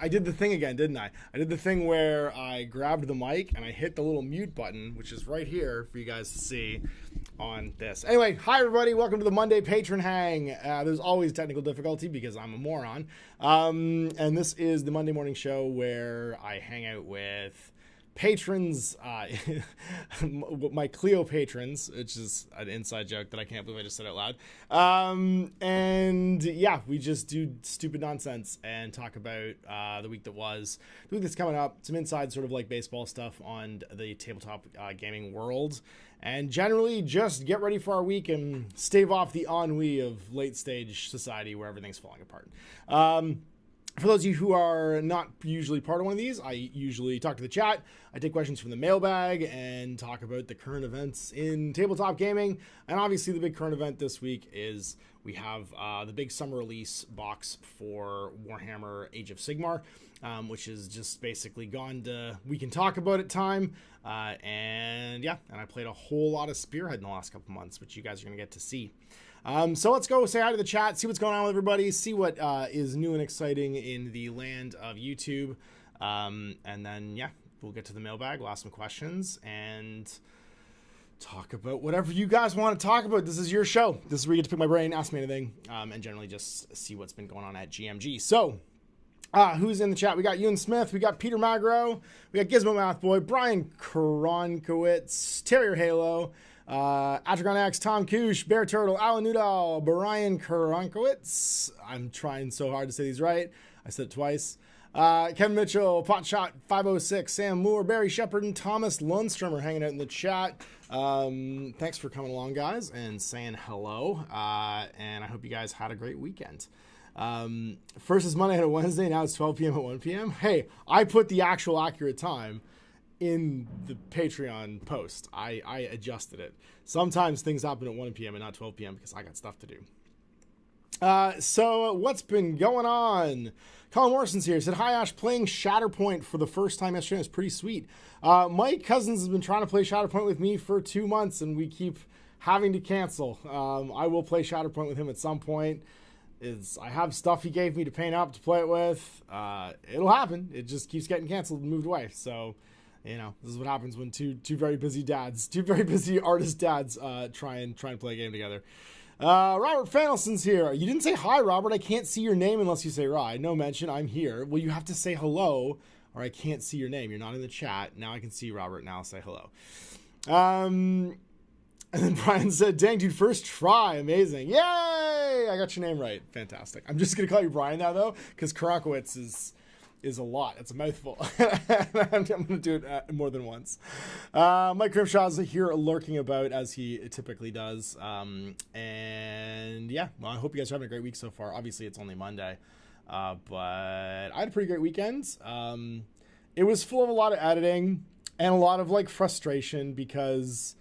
I did the thing again, didn't I? I did the thing where I grabbed the mic and I hit the little mute button, which is right here for you guys to see on this. Anyway, hi everybody. Welcome to the Monday Patron Hang. There's always technical difficulty because I'm a moron. And this is the Monday morning show where I hang out with patrons, my Clio patrons, which is an inside joke that I can't believe I just said out loud. And yeah, we just do stupid nonsense and talk about the week that was, the week that's coming up, some inside sort of like baseball stuff on the tabletop gaming world, and generally just get ready for our week and stave off the ennui of late stage society where everything's falling apart. For those of you who are not usually part of one of these, I usually talk to the chat. I take questions from the mailbag and talk about the current events in tabletop gaming. And obviously the big current event this week is we have the big summer release box for Warhammer Age of Sigmar, which is just basically gone to we can talk about it time. And I played a whole lot of Spearhead in the last couple months, which you guys are going to get to see. So let's go say hi to the chat, see what's going on with everybody, see what is new and exciting in the land of YouTube. And then, we'll get to the mailbag, we'll ask some questions, and talk about whatever you guys want to talk about. This is your show. This is where you get to pick my brain, ask me anything, and generally just see what's been going on at GMG. So, who's in the chat? We got Ewan Smith, we got Peter Magro, we got Gizmo Math Boy, Brian Koronkowitz, Terrier Halo, Atragon X, Tom Koosh, Bear Turtle, Alan Nudal, Brian Koronkowitz. I'm trying so hard to say these right. I said it twice. Kevin Mitchell, Potshot 506, Sam Moore, Barry Shepard, and Thomas Lundstrom are hanging out in the chat. Thanks for coming along, guys, and saying hello. And I hope you guys had a great weekend. First is Monday and Wednesday. Now it's 12 p.m. at 1 p.m. Hey, I put the actual accurate time in the Patreon post. I adjusted it. Sometimes things happen at 1 p.m. and not 12 p.m. because I got stuff to do. So what's been going on? Colin Morrison's here. Said, hi Ash, playing Shatterpoint for the first time yesterday is pretty sweet. Mike Cousins has been trying to play Shatterpoint with me for 2 months and we keep having to cancel. I will play Shatterpoint with him at some point. I have stuff he gave me to paint up to play it with. It'll happen. It just keeps getting canceled and moved away. So, this is what happens when two very busy artist dads try and play a game together. Robert Fanelson's here. You didn't say hi, Robert. I can't see your name unless you say hi. No mention. I'm here. Well, you have to say hello or I can't see your name. You're not in the chat. Now I can see Robert. Now I'll say hello. And then Brian said, dang, dude, first try. Amazing. Yay! I got your name right. Fantastic. I'm just going to call you Brian now, though, because Koronkowitz is a lot. It's a mouthful. I'm going to do it more than once. Mike Grimshaw's here lurking about as he typically does. And well, I hope you guys are having a great week so far. Obviously, it's only Monday. But I had a pretty great weekend. It was full of a lot of editing and a lot of frustration because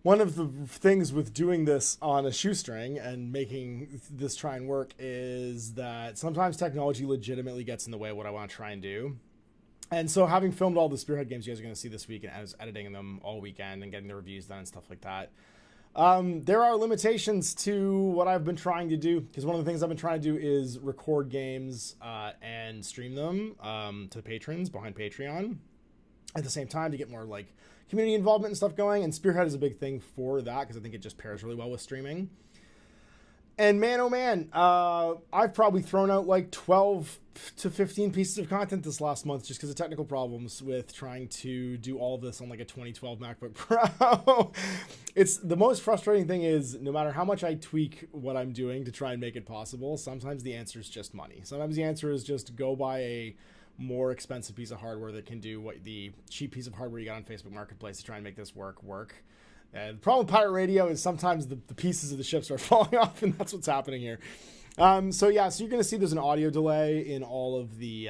one of the things with doing this on a shoestring and making this try and work is that sometimes technology legitimately gets in the way of what I want to try and do. And so having filmed all the Spearhead games you guys are going to see this week and I was editing them all weekend and getting the reviews done and stuff like that, there are limitations to what I've been trying to do, because one of the things I've been trying to do is record games and stream them to the patrons behind Patreon at the same time to get more community involvement and stuff going, and Spearhead is a big thing for that because I think it just pairs really well with streaming. And man, oh man, I've probably thrown out 12 to 15 pieces of content this last month just because of technical problems with trying to do all of this on a 2012 MacBook Pro. It's the most frustrating thing is no matter how much I tweak what I'm doing to try and make it possible, sometimes the answer is just money. Sometimes the answer is just go buy a more expensive piece of hardware that can do what the cheap piece of hardware you got on Facebook Marketplace to try and make this work. And the problem with pirate radio is sometimes the pieces of the ship start falling off, and that's what's happening here. So you're going to see there's an audio delay in all of the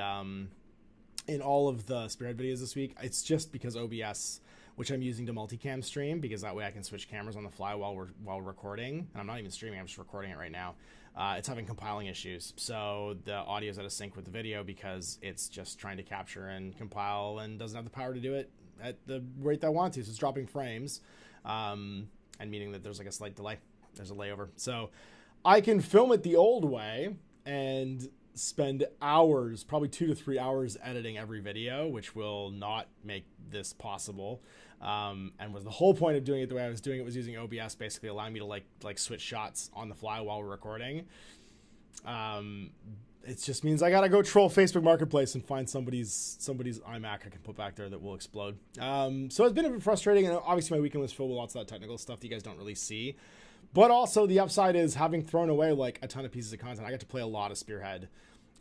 Spearhead videos this week. It's just because OBS, which I'm using to multicam stream, because that way I can switch cameras on the fly while recording. And I'm not even streaming, I'm just recording it right now. It's having compiling issues. So the audio is out of sync with the video because it's just trying to capture and compile and doesn't have the power to do it at the rate that I want to. So it's dropping frames, and meaning that there's a slight delay. There's a layover. So I can film it the old way and spend hours, probably 2 to 3 hours editing every video, which will not make this possible. And was the whole point of doing it the way I was doing it was using OBS, basically allowing me to like switch shots on the fly while we're recording. It just means I gotta go troll Facebook Marketplace and find somebody's iMac I can put back there that will explode. So it's been a bit frustrating, and obviously my weekend was filled with lots of that technical stuff that you guys don't really see. But also the upside is having thrown away like a ton of pieces of content. I got to play a lot of Spearhead,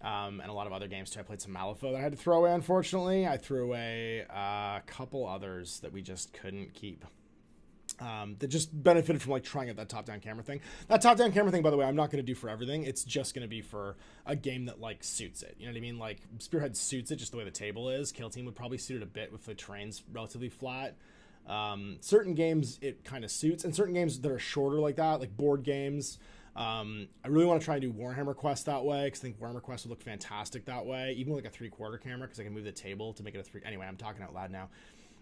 and a lot of other games too. I played some Malifaux that I had to throw away, unfortunately. I threw away a couple others that we just couldn't keep. That just benefited from like trying out that top-down camera thing. That top-down camera thing, by the way, I'm not going to do for everything. It's just going to be for a game that like suits it. You know what I mean? Like Spearhead suits it just the way the table is. Kill Team would probably suit it a bit with the terrain's relatively flat. Certain games it kind of suits, and certain games that are shorter like that, like board games. I really want to try and do Warhammer Quest that way, because I think Warhammer Quest would look fantastic that way, even with like a 3/4 camera, because I can move the table to make it a 3. Anyway, I'm talking out loud now.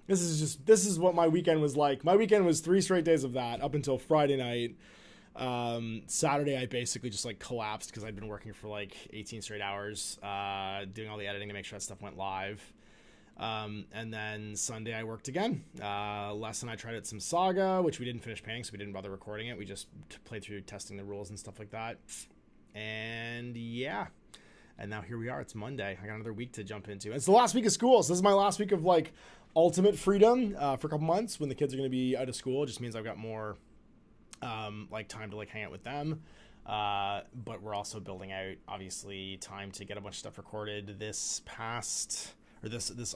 This is what my weekend was like. My weekend was 3 straight days of that up until Friday night. Saturday I basically just like collapsed because I'd been working for like 18 straight hours, doing all the editing to make sure that stuff went live. And then Sunday I worked again. Lesson I tried out some Saga, which we didn't finish painting, so we didn't bother recording it. We just played through testing the rules and stuff like that. And yeah. And now here we are. It's Monday. I got another week to jump into. It's the last week of school, so this is my last week of like ultimate freedom for a couple months when the kids are going to be out of school. It just means I've got more like time to like hang out with them. But we're also building out obviously time to get a bunch of stuff recorded this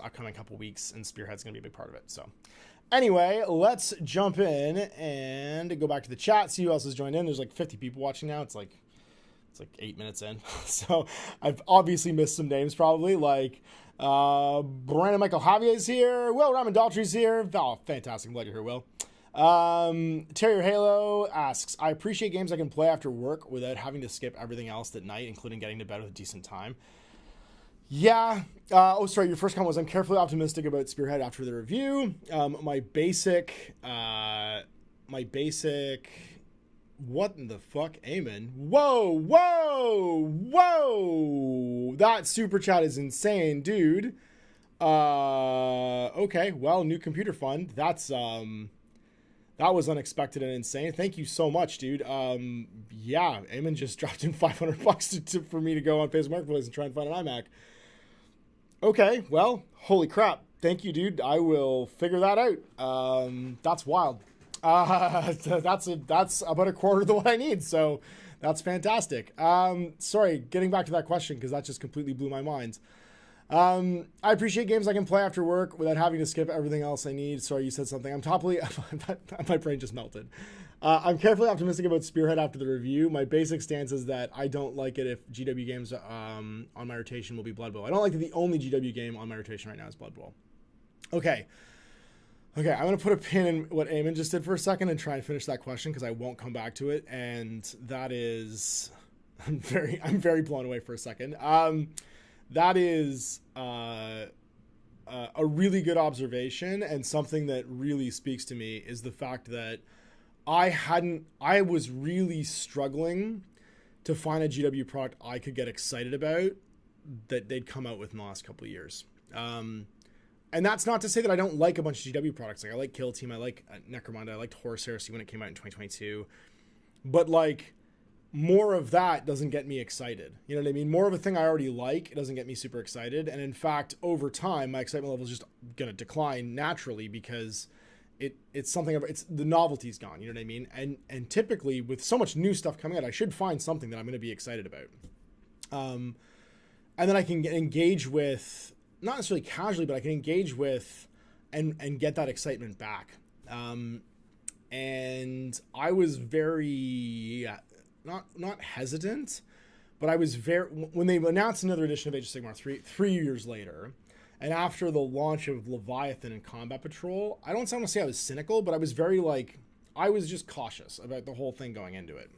upcoming couple weeks, and Spearhead's going to be a big part of it. So anyway, let's jump in and go back to the chat, see who else has joined in. There's like 50 people watching now. It's like 8 minutes in. So I've obviously missed some names probably, like Brandon Michael Javier's here. Will Raman Daltry's here. Oh, fantastic. I'm glad you're here, Will. Terrier Halo asks, I appreciate games I can play after work without having to skip everything else at night, including getting to bed with a decent time. Yeah. Sorry. Your first comment was, I'm carefully optimistic about Spearhead after the review. My basic, what in the fuck? Amen. Whoa. That super chat is insane, dude. Okay. Well, new computer fund. That was unexpected and insane. Thank you so much, dude. Yeah, Eamon just dropped in $500 for me to go on Facebook Marketplace and try and find an iMac. Okay, well, holy crap. Thank you, dude. I will figure that out. That's wild. That's about a quarter of what I need, so that's fantastic. Sorry, getting back to that question, because that just completely blew my mind. I appreciate games I can play after work without having to skip everything else I need. Sorry, you said something. My brain just melted. I'm carefully optimistic about Spearhead after the review. My basic stance is that I don't like it if GW games on my rotation will be Blood Bowl. I don't like that the only GW game on my rotation right now is Blood Bowl. Okay, I'm going to put a pin in what Eamon just did for a second and try and finish that question, because I won't come back to it. And that is... I'm very blown away for a second. That is a really good observation, and something that really speaks to me is the fact that I was really struggling to find a GW product I could get excited about that they'd come out with in the last couple of years. And that's not to say that I don't like a bunch of GW products. Like I like Kill Team, I like Necromunda, I liked Horus Heresy when it came out in 2022. But like, more of that doesn't get me excited. You know what I mean? More of a thing I already like, it doesn't get me super excited. And in fact, over time, my excitement level is just going to decline naturally, because it's something the novelty's gone. You know what I mean? And typically with so much new stuff coming out, I should find something that I'm going to be excited about. And then I can engage with, not necessarily casually, but I can engage with and get that excitement back. And I was very... Not hesitant, but I was when they announced another edition of Age of Sigmar three years later, and after the launch of Leviathan and Combat Patrol, I don't want to say I was cynical, but I was I was just cautious about the whole thing going into it.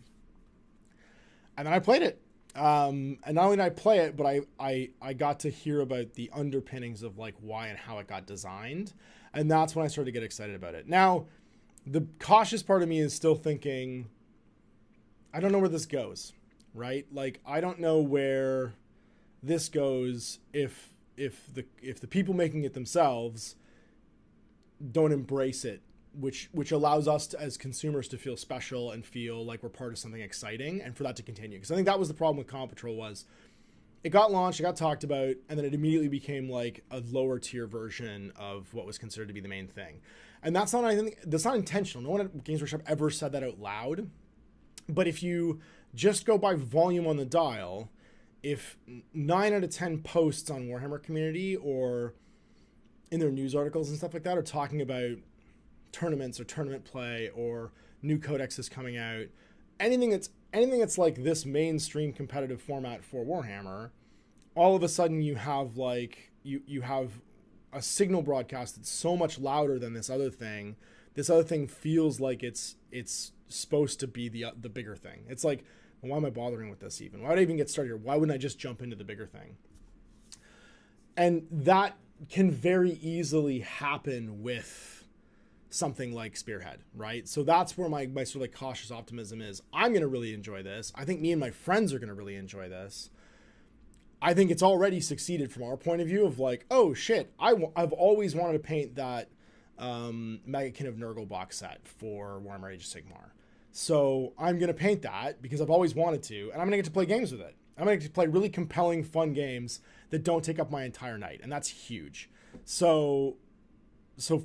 And then I played it. And not only did I play it, but I got to hear about the underpinnings of like why and how it got designed. And that's when I started to get excited about it. Now, the cautious part of me is still thinking, I don't know where this goes, right? Like, I don't know where this goes if the people making it themselves don't embrace it, which allows us to, as consumers, to feel special and feel like we're part of something exciting, and for that to continue. Because I think that was the problem with Comp Patrol, was it got launched, it got talked about, and then it immediately became like a lower tier version of what was considered to be the main thing. And that's not intentional. No one at Games Workshop ever said that out loud. But if you just go by volume on the dial, if 9 out of 10 posts on Warhammer Community or in their news articles and stuff like that are talking about tournaments or tournament play or new codexes coming out, anything that's like this mainstream competitive format for Warhammer, all of a sudden you have like you have a signal broadcast that's so much louder than this other thing. This other thing feels like it's supposed to be the bigger thing. It's like, well, why am I bothering with this even? Why would I even get started here? Why wouldn't I just jump into the bigger thing? And that can very easily happen with something like Spearhead, right? So that's where my sort of like cautious optimism is. I'm going to really enjoy this. I think me and my friends are going to really enjoy this. I think it's already succeeded from our point of view of like, oh shit, I've always wanted to paint that Maggotkin of Nurgle box set for Warhammer Age of Sigmar. So I'm going to paint that because I've always wanted to, and I'm going to get to play games with it. I'm going to get to play really compelling, fun games that don't take up my entire night, and that's huge. So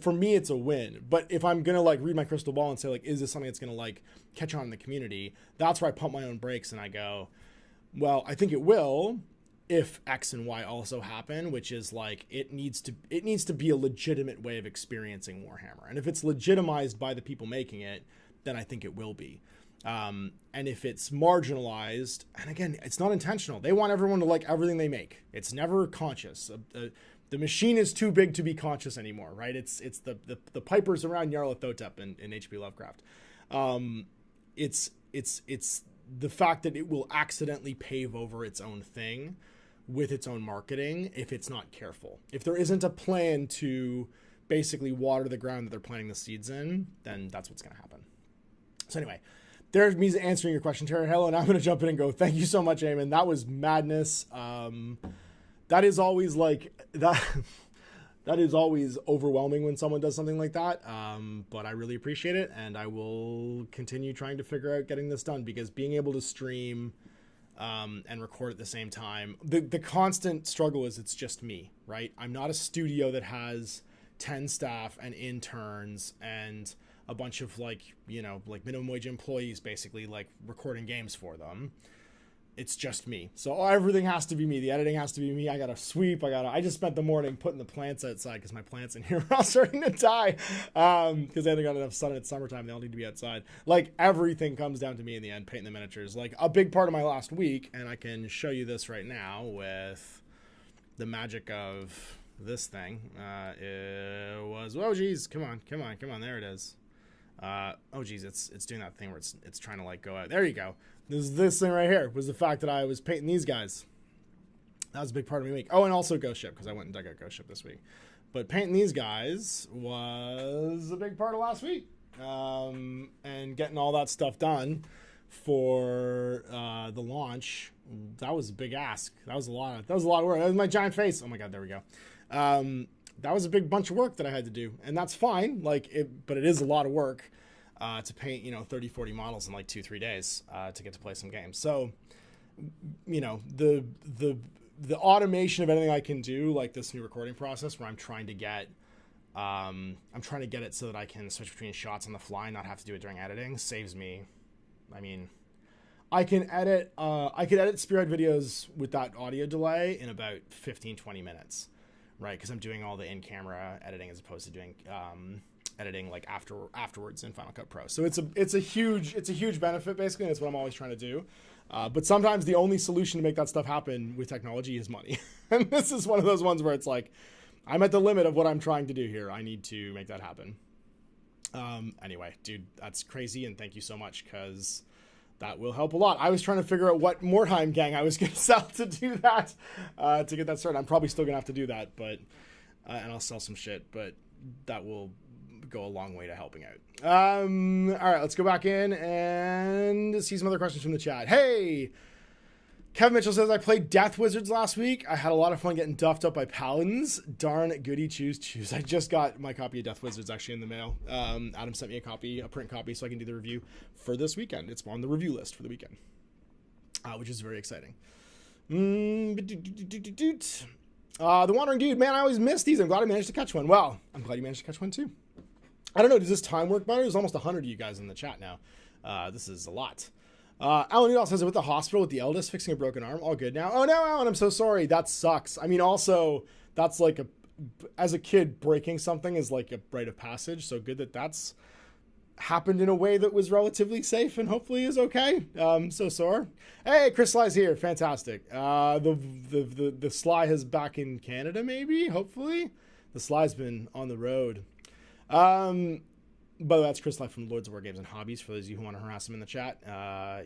for me, it's a win. But if I'm going to like read my crystal ball and say like, is this something that's going to like catch on in the community? That's where I pump my own brakes and I go, well, I think it will if X and Y also happen, which is like, it needs to be a legitimate way of experiencing Warhammer. And if it's legitimized by the people making it, then I think it will be. And if it's marginalized, and again, it's not intentional. They want everyone to like everything they make. It's never conscious. The machine is too big to be conscious anymore, right? It's the pipers around Nyarlathotep in H.P. Lovecraft. It's the fact that it will accidentally pave over its own thing with its own marketing if it's not careful. If there isn't a plan to basically water the ground that they're planting the seeds in, then that's what's going to happen. So anyway, there's me answering your question, Terry Hill, and I'm going to jump in and go, thank you so much, Eamon. That was madness. That is always like that. That is always overwhelming when someone does something like that. But I really appreciate it, and I will continue trying to figure out getting this done, because being able to stream and record at the same time, the constant struggle is it's just me, right? I'm not a studio that has 10 staff and interns and a bunch of like minimum wage employees basically like recording games for them. It's just me. So everything has to be me. The editing has to be me. I got to sweep. I just spent the morning putting the plants outside because my plants in here are all starting to die because they haven't got enough sun. It's summertime. They all need to be outside. Like, everything comes down to me in the end, painting the miniatures. Like, a big part of my last week, and I can show you this right now with the magic of this thing. It was, oh geez, come on. There it is. Oh geez, it's doing that thing where it's trying to like go out. There you go. This thing right here was the fact that I was painting these guys. That was a big part of my week. Oh, and also Ghost Ship, because I went and dug out Ghost Ship this week. But painting these guys was a big part of last week. And getting all that stuff done for the launch, that was a big ask. That was a lot of work. That was my giant face. Oh my god, there we go. That was a big bunch of work that I had to do, and that's fine. But it is a lot of work to paint, 30, 40 models in like 2-3 days to get to play some games. So, the automation of anything I can do, like this new recording process where I'm trying to get it so that I can switch between shots on the fly and not have to do it during editing, saves me. I mean, I could edit Spearhead videos with that audio delay in about 15-20 minutes. Right, because I'm doing all the in-camera editing as opposed to doing editing like afterwards in Final Cut Pro. So it's a huge benefit basically. And it's what I'm always trying to do. But sometimes the only solution to make that stuff happen with technology is money. And this is one of those ones where it's like, I'm at the limit of what I'm trying to do here. I need to make that happen. Anyway, dude, that's crazy, and thank you so much, because that will help a lot. I was trying to figure out what Mordheim gang I was going to sell to do that, to get that started. I'm probably still going to have to do that, but and I'll sell some shit, but that will go a long way to helping out. All right, let's go back in and see some other questions from the chat. Hey, Kevin Mitchell says, I played Death Wizards last week. I had a lot of fun getting duffed up by paladins. Darn goody choose. I just got my copy of Death Wizards actually in the mail. Adam sent me a print copy, so I can do the review for this weekend. It's on the review list for the weekend, which is very exciting. The Wandering Dude, man, I always miss these. I'm glad I managed to catch one. Well, I'm glad you managed to catch one too. I don't know, does this time work better? There's almost 100 of you guys in the chat now. This is a lot. Alan Udall says, with the hospital with the eldest fixing a broken arm, all good now. Oh no, Alan, I'm so sorry. That sucks. I mean, also, that's like as a kid, breaking something is like a rite of passage. So good that that's happened in a way that was relatively safe and hopefully is okay. So sore. Hey, Chris Sly's here. Fantastic. The Sly is back in Canada, maybe, hopefully. The Sly's been on the road. By the way, that's Chris Life from Lords of War Games and Hobbies. For those of you who want to harass him in the chat,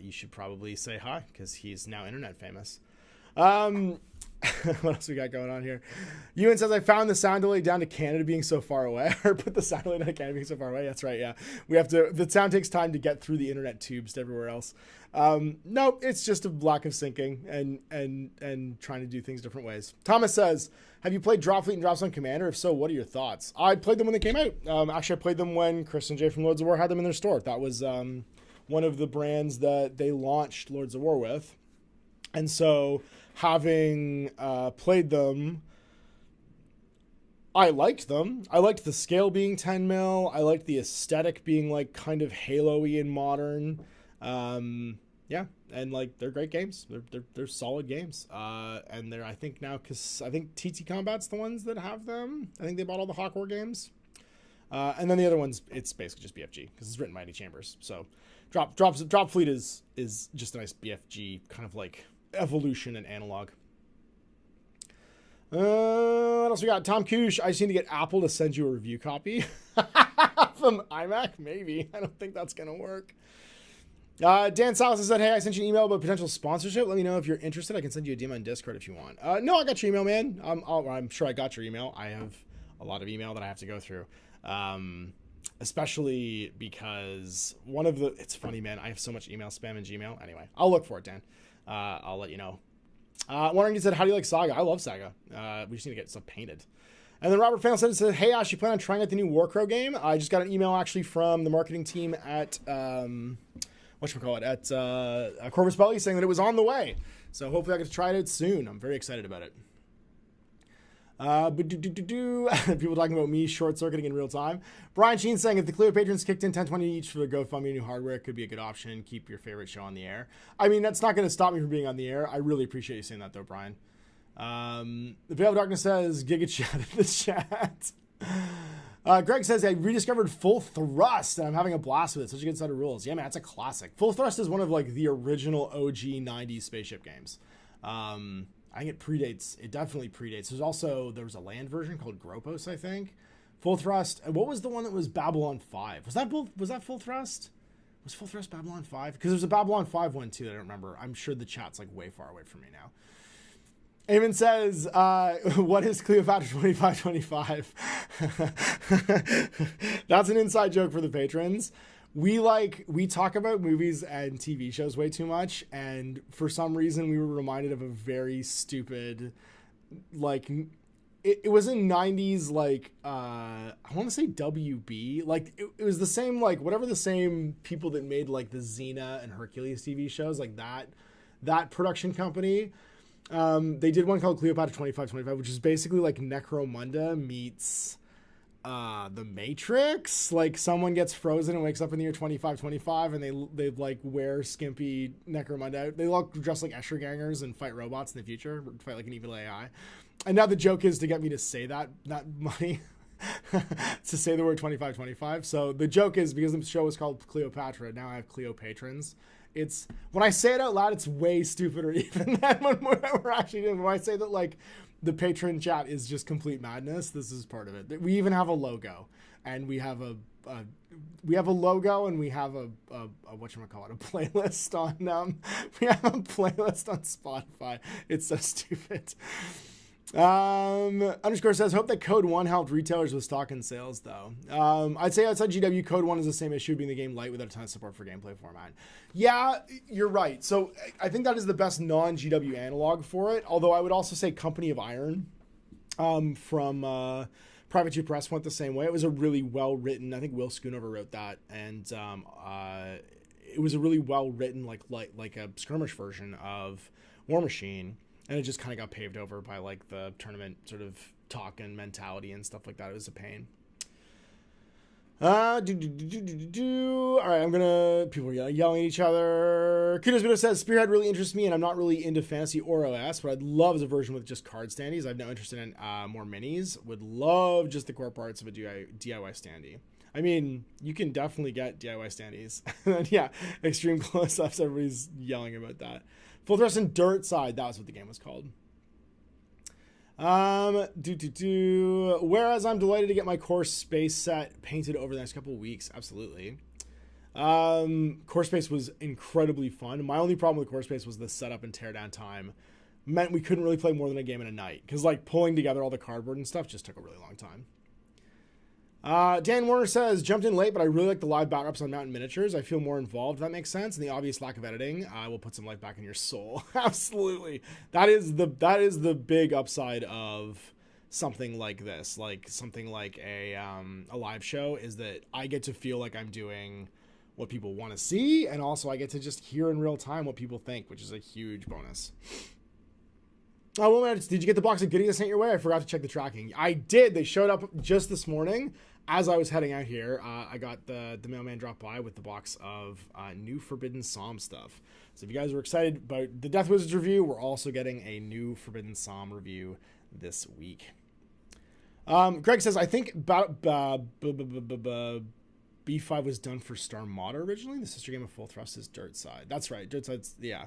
you should probably say hi because he's now internet famous. What else we got going on here? Ewan says, I found the sound delay down to Canada being so far away. Or put the sound delay down to Canada being so far away. That's right, yeah. The sound takes time to get through the internet tubes to everywhere else. No, it's just a lack of syncing and trying to do things different ways. Thomas says, have you played Dropfleet and Dropzone Commander? If so, what are your thoughts? I played them when they came out. Actually, I played them when Chris and Jay from Lords of War had them in their store. That was one of the brands that they launched Lords of War with. And so, having played them, I liked them. I liked the scale being 10 mil. I liked the aesthetic being like kind of Halo-y and modern. Yeah, and like they're great games. They're solid games. And they're, I think now, because I think TT Combat's the ones that have them. I think they bought all the Hawk War games. And then the other ones, it's basically just BFG because it's written by Eddie Chambers. So Dropfleet is just a nice BFG kind of like evolution and analog. What else we got? Tom Koosh, I just need to get Apple to send you a review copy from iMac. Maybe. I don't think that's going to work. Dan Salas has said, hey, I sent you an email about potential sponsorship. Let me know if you're interested. I can send you a DM on Discord if you want. No, I got your email, man. I'm sure I got your email. I have a lot of email that I have to go through. Especially because it's funny, man. I have so much email spam in Gmail. Anyway, I'll look for it, Dan. I'll let you know. Wondering, you said, how do you like Saga? I love Saga. We just need to get stuff painted. And then Robert Fannell said, hey, Ash, you plan on trying out the new Warcrow game? I just got an email actually from the marketing team at Corvus Belly saying that it was on the way. So hopefully I get to try it out soon. I'm very excited about it. People talking about me short-circuiting in real time. Brian Sheen saying, if the Clio patrons kicked in $10.20 each for the GoFundMe new hardware, it could be a good option. Keep your favorite show on the air. I mean, that's not going to stop me from being on the air. I really appreciate you saying that, though, Brian. The Veil of Darkness says, Giga Chat in the chat. Greg says, I rediscovered Full Thrust, and I'm having a blast with it. Such a good set of rules. Yeah, man, it's a classic. Full Thrust is one of, like, the original OG 90s spaceship games. I think it definitely predates. There was a land version called Gropos, I think. Full Thrust. And what was the one that was Babylon 5? Was that Full Thrust? Was Full Thrust Babylon 5? Because there's a Babylon 5 one too that I don't remember. I'm sure the chat's like way far away from me now. Eamon says, what is Cleopatra 2525? That's an inside joke for the patrons. We talk about movies and TV shows way too much, and for some reason we were reminded of a very stupid, like, it was in 90s, like, I want to say WB, like, it was the same, like, whatever the same people that made, like, the Xena and Hercules TV shows, like, that production company, they did one called Cleopatra 2525, which is basically, like, Necromunda meets The Matrix. Like, someone gets frozen and wakes up in the year 2525, and they like wear skimpy Necromunda. They look dressed like Escher gangers and fight robots in the future, fight like an evil AI. And now the joke is to get me to say that money to say the word 2525. So the joke is, because the show is called Cleopatra, now I have Cleo patrons. It's, when I say it out loud, it's way stupider even than when we're actually doing. When I say that, like, the patron chat is just complete madness, this is part of it. We even have a logo, and we have a logo, and we have a playlist on we have a playlist on Spotify. It's so stupid. Underscore says, hope that Code 1 helped retailers with stock and sales, though. I'd say outside GW, Code 1 is the same issue, being the game light without a ton of support for gameplay format. Yeah, you're right. So I think that is the best non-GW analog for it, although I would also say Company of Iron from Private 2 Press went the same way. It was a really well-written, I think Will Schoonover wrote that, and it was a really well-written, like a skirmish version of War Machine. And it just kind of got paved over by like the tournament sort of talk and mentality and stuff like that. It was a pain. All right, people are yelling at each other. Kudos Video says, Spearhead really interests me, and I'm not really into fantasy or OS. What I'd love is a version with just card standees. I have no interest in more minis. Would love just the core parts of a DIY standee. I mean, you can definitely get DIY standees. Yeah, extreme close-ups. Everybody's yelling about that. Full Thrust and Dirt Side. That was what the game was called. Whereas I'm delighted to get my core space set painted over the next couple of weeks. Absolutely. Core space was incredibly fun. My only problem with core space was the setup and teardown time. Meant we couldn't really play more than a game in a night. Because like pulling together all the cardboard and stuff just took a really long time. Dan Warner says, jumped in late, but I really like the live battle ups on Mountain Miniatures. I feel more involved, if that makes sense. And the obvious lack of editing will put some life back in your soul. Absolutely. That is the big upside of something like this, like something like a live show, is that I get to feel like I'm doing what people want to see. And also I get to just hear in real time what people think, which is a huge bonus. Oh, well, did you get the box of goodies I sent your way? I forgot to check the tracking. I did. They showed up just this morning. As I was heading out here, I got the mailman dropped by with the box of new Forbidden Psalm stuff. So if you guys were excited about the Death Wizards review, we're also getting a new Forbidden Psalm review this week. Greg says, I think B5 was done for Starmada originally. The sister game of Full Thrust is Dirt Side. That's right. Dirt Side's, yeah.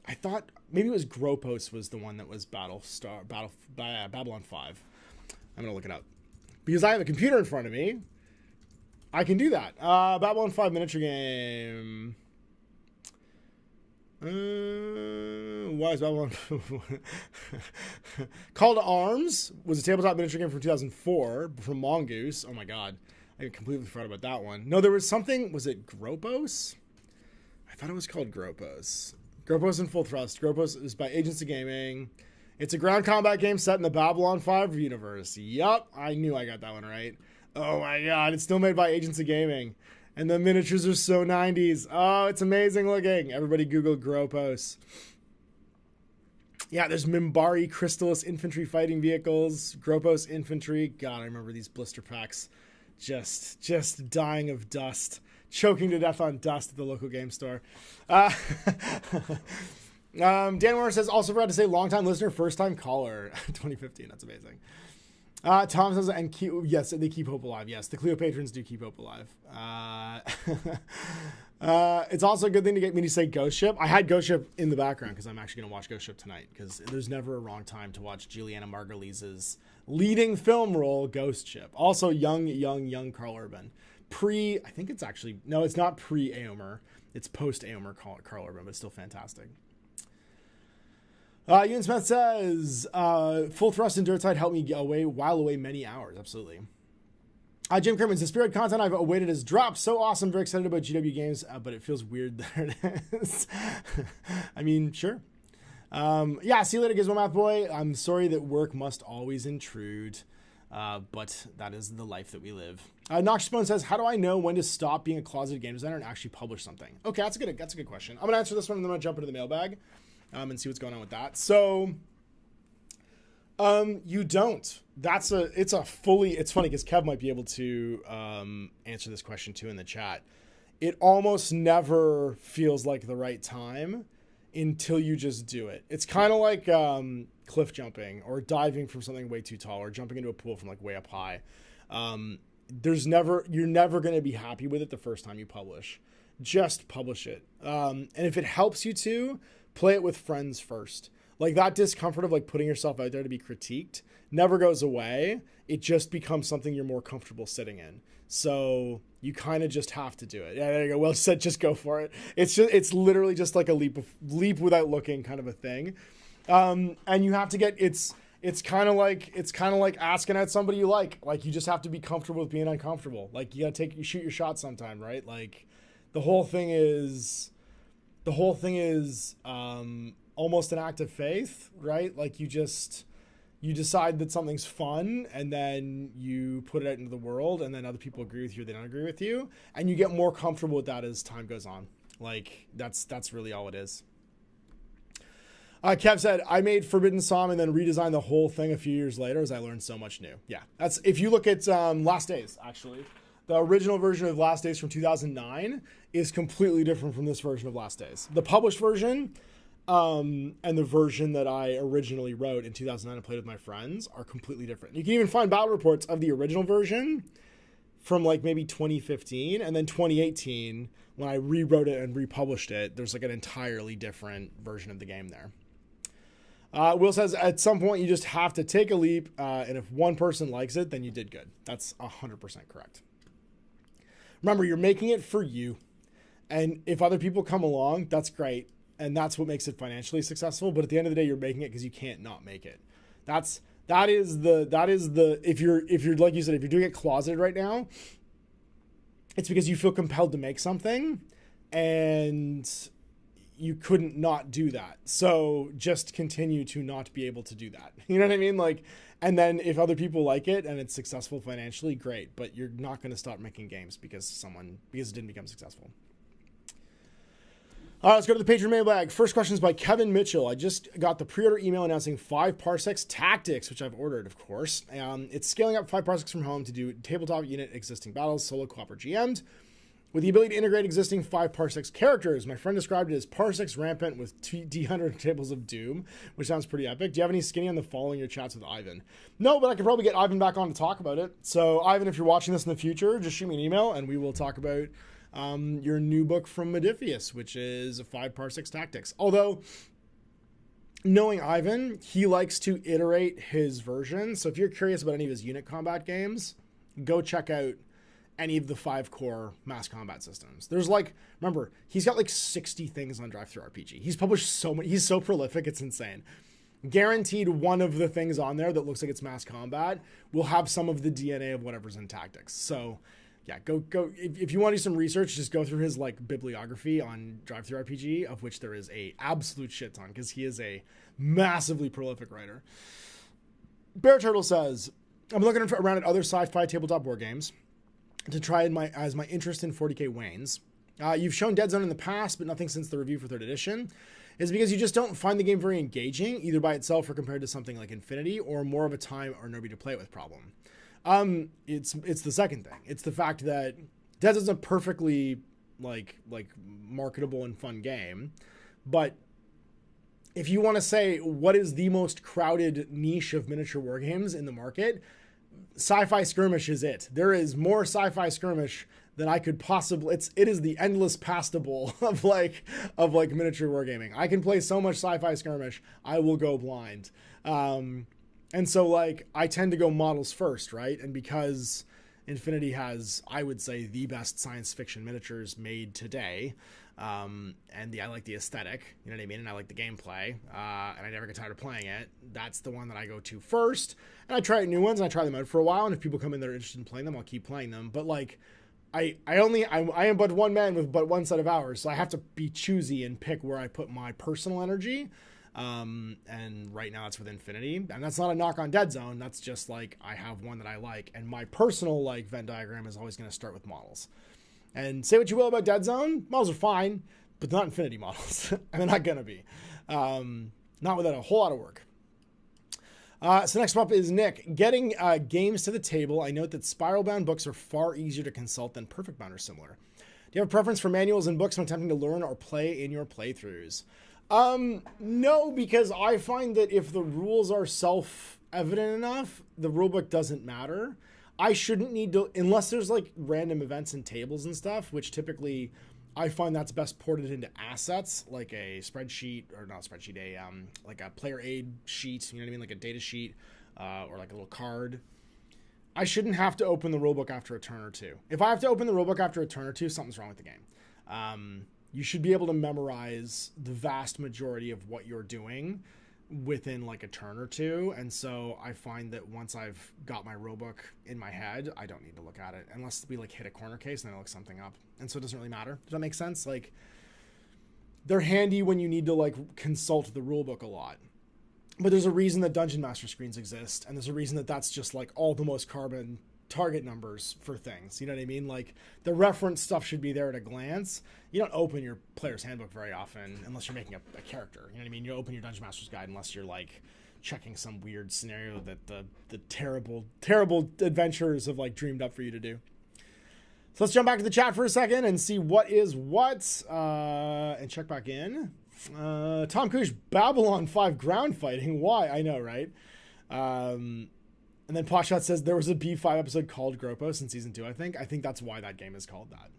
I thought maybe it was Gropos was the one that was Babylon 5. I'm going to look it up. Because I have a computer in front of me, I can do that. Babylon 5 miniature game. Why is Babylon... Call to Arms was a tabletop miniature game from 2004 from Mongoose. Oh my god. I completely forgot about that one. No, there was something... Was it Gropos? I thought it was called Gropos. Gropos and Full Thrust. Gropos is by Agency Gaming. It's a ground combat game set in the Babylon 5 universe. Yup, I knew I got that one right. Oh my god, it's still made by Agency Gaming. And the miniatures are so 90s. Oh, it's amazing looking. Everybody Google Gropos. Yeah, there's Mimbari Crystallis infantry fighting vehicles. Gropos infantry. God, I remember these blister packs. Just dying of dust. Choking to death on dust at the local game store. Dan Warner says, also forgot to say, long-time listener, first-time caller. 2015, that's amazing. Tom says, yes, they keep hope alive. Yes, the Cleopatrons do keep hope alive. It's also a good thing to get me to say Ghost Ship. I had Ghost Ship in the background because I'm actually going to watch Ghost Ship tonight, because there's never a wrong time to watch Juliana Margulies's leading film role, Ghost Ship. Also, young Carl Urban. I think it's actually, no, it's not pre-Aomer. It's post-Aomer Carl Urban, but it's still fantastic. Ewan Smith says, Full Thrust and Dirt Side helped me while away many hours. Absolutely. Jim Kerman says, Spirit content I've awaited has dropped. So awesome. Very excited about GW games, but it feels weird that it is. I mean, sure. Yeah, see you later, Gizmo Math Boy. I'm sorry that work must always intrude, but that is the life that we live. Noxious Bone says, how do I know when to stop being a closeted game designer and actually publish something? Okay, that's a good question. I'm going to answer this one, and then I'm going to jump into the mailbag. And see what's going on with that. So, you don't. It's funny because Kev might be able to answer this question too in the chat. It almost never feels like the right time until you just do it. It's kind of like cliff jumping or diving from something way too tall or jumping into a pool from like way up high. You're never going to be happy with it the first time you publish. Just publish it. And if it helps you to, play it with friends first. Like that discomfort of like putting yourself out there to be critiqued never goes away. It just becomes something you're more comfortable sitting in. So you kind of just have to do it. Yeah, there you go. Well said. Just go for it. It's literally just like a leap without looking kind of a thing. And you have to get, it's it's kind of like asking out somebody you like. Like, you just have to be comfortable with being uncomfortable. Like, you gotta shoot your shot sometime, right? Like, the whole thing is almost an act of faith, right? Like, you decide that something's fun, and then you put it out into the world, and then other people agree with you or they don't agree with you, and you get more comfortable with that as time goes on. Like, that's really all it is. Kev said, I made Forbidden Psalm and then redesigned the whole thing a few years later as I learned so much new. Yeah, that's, if you look at Last Days, actually, the original version of Last Days from 2009 is completely different from this version of Last Days. The published version and the version that I originally wrote in 2009 and played with my friends are completely different. You can even find battle reports of the original version from like maybe 2015, and then 2018, when I rewrote it and republished it, there's like an entirely different version of the game there. Will says, at some point you just have to take a leap, and if one person likes it, then you did good. That's 100% correct. Remember, you're making it for you, and if other people come along, that's great, and that's what makes it financially successful. But at the end of the day, you're making it because you can't not make it. That is the if you're like you said, if you're doing it closeted right now, it's because you feel compelled to make something, and you couldn't not do that. So just continue to not be able to do that. You know what I mean? Like, and then if other people like it and it's successful financially, great. But you're not going to stop making games because it didn't become successful. All right, let's go to the Patron Mailbag. First question is by Kevin Mitchell. I just got the pre-order email announcing 5 Parsecs Tactics, which I've ordered, of course. It's scaling up 5 Parsecs from home to do tabletop unit existing battles, solo, co-op, or GM'd, with the ability to integrate existing 5 Parsecs characters. My friend described it as Parsecs Rampant with D100 Tables of Doom, which sounds pretty epic. Do you have any skinny on the following your chats with Ivan? No, but I could probably get Ivan back on to talk about it. So, Ivan, if you're watching this in the future, just shoot me an email and we will talk about your new book from Modifius, which is 5 Parsecs Tactics. Although, knowing Ivan, he likes to iterate his version. So if you're curious about any of his unit combat games, go check out any of the 5 core mass combat systems. There's remember, he's got 60 things on DriveThruRPG. He's published so many, he's so prolific, it's insane. Guaranteed one of the things on there that looks like it's mass combat will have some of the DNA of whatever's in Tactics. So yeah, go. If you want to do some research, just go through his bibliography on DriveThruRPG, of which there is a absolute shit ton, because he is a massively prolific writer. Bear Turtle says, I'm looking around at other sci-fi tabletop board games to try as my interest in 40k wanes. You've shown Dead Zone in the past, but nothing since the review for 3rd edition. Is because you just don't find the game very engaging, either by itself or compared to something like Infinity, or more of a time or nobody to play it with problem. It's the second thing. It's the fact that Dead Zone's a perfectly marketable and fun game, but if you want to say what is the most crowded niche of miniature war games in the market, Sci-Fi Skirmish is it. There is more Sci-Fi Skirmish than I could possibly. It is the endless pastable of miniature wargaming. I can play so much Sci-Fi Skirmish, I will go blind. And so I tend to go models first, right? And because Infinity has, I would say, the best science fiction miniatures made today, and I like the aesthetic, you know what I mean? And I like the gameplay, and I never get tired of playing it. That's the one that I go to first. And I try out new ones, and I try them out for a while. And if people come in that are interested in playing them, I'll keep playing them. But I am but one man with but one set of hours, so I have to be choosy and pick where I put my personal energy. And right now it's with Infinity, and that's not a knock on Dead Zone. That's just I have one that I like, and my personal Venn diagram is always going to start with models. And say what you will about Dead Zone, models are fine, but they're not Infinity models, and they're not going to be. Not without a whole lot of work. So next up is Nick. Getting games to the table, I note that spiral-bound books are far easier to consult than perfect-bound or similar. Do you have a preference for manuals and books when attempting to learn or play in your playthroughs? No, because I find that if the rules are self-evident enough, the rulebook doesn't matter. I shouldn't need to, unless there's random events and tables and stuff, which typically I find that's best ported into assets, like a spreadsheet, or not a spreadsheet, a player aid sheet, you know what I mean? Like a data sheet, or a little card. I shouldn't have to open the rulebook after a turn or two. If I have to open the rulebook after a turn or two, something's wrong with the game. You should be able to memorize the vast majority of what you're doing within like a turn or two. And so I find that once I've got my rulebook in my head, I don't need to look at it unless we like hit a corner case and then I look something up. And so it doesn't really matter. Does that make sense? Like, they're handy when you need to like consult the rulebook a lot. But there's a reason that Dungeon Master screens exist, and there's a reason that that's just like all the most carbon target numbers for things. You know what I mean? Like, the reference stuff should be there at a glance. You don't open your player's handbook very often unless you're making a character. You know what I mean? You open your Dungeon Master's guide unless you're like checking some weird scenario that the terrible adventurers have like dreamed up for you to do. So let's jump back to the chat for a second and see what is what, and check back in. Tom Cooch, Babylon 5 ground fighting. Why? I know, right? And then Potshot says there was a B5 episode called Gropos in season 2, I think. I think that's why that game is called that.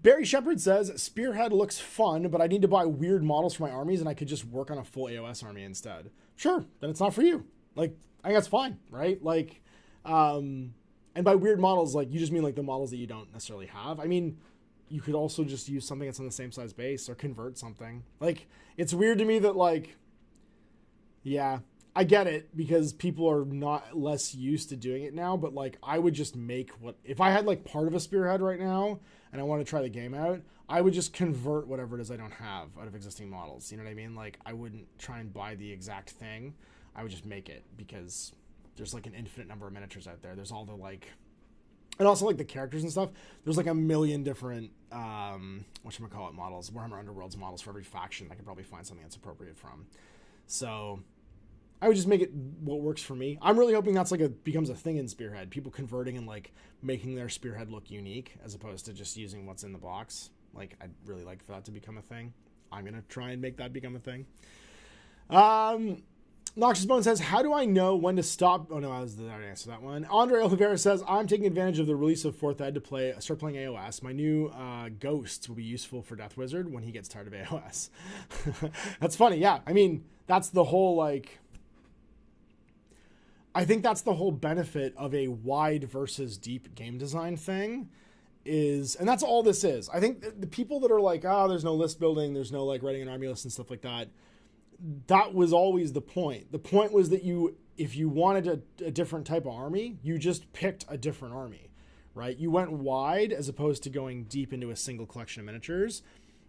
Barry Shepard says, Spearhead looks fun, but I need to buy weird models for my armies and I could just work on a full AOS army instead. Sure, then it's not for you. Like, I think that's fine, right? Like, and by weird models, like, you just mean like the models that you don't necessarily have. I mean, you could also just use something that's on the same size base or convert something. Like, it's weird to me that, like, yeah, I get it because people are not less used to doing it now, but like, I would just make if I had like part of a Spearhead right now and I want to try the game out, I would just convert whatever it is I don't have out of existing models. You know what I mean? Like, I wouldn't try and buy the exact thing. I would just make it because there's like an infinite number of miniatures out there. There's all the like, and also like the characters and stuff. There's like a million different, whatchamacallit models, Warhammer Underworlds models for every faction. I could probably find something that's appropriate from. So I would just make it what works for me. I'm really hoping that's like becomes a thing in Spearhead. People converting and like making their Spearhead look unique as opposed to just using what's in the box. Like, I'd really like for that to become a thing. I'm going to try and make that become a thing. Noxious Bone says, how do I know when to stop? Oh, no, I already answered that one. Andre Oliveira says, I'm taking advantage of the release of 4th Ed to start playing AOS. My new ghosts will be useful for Death Wizard when he gets tired of AOS. That's funny. Yeah. I mean, that's the whole, like, I think that's the whole benefit of a wide versus deep game design thing is, and that's all this is. I think the people that are like, there's no list building, there's no like writing an army list and stuff like that. That was always the point. The point was that if you wanted a different type of army, you just picked a different army, right? You went wide as opposed to going deep into a single collection of miniatures.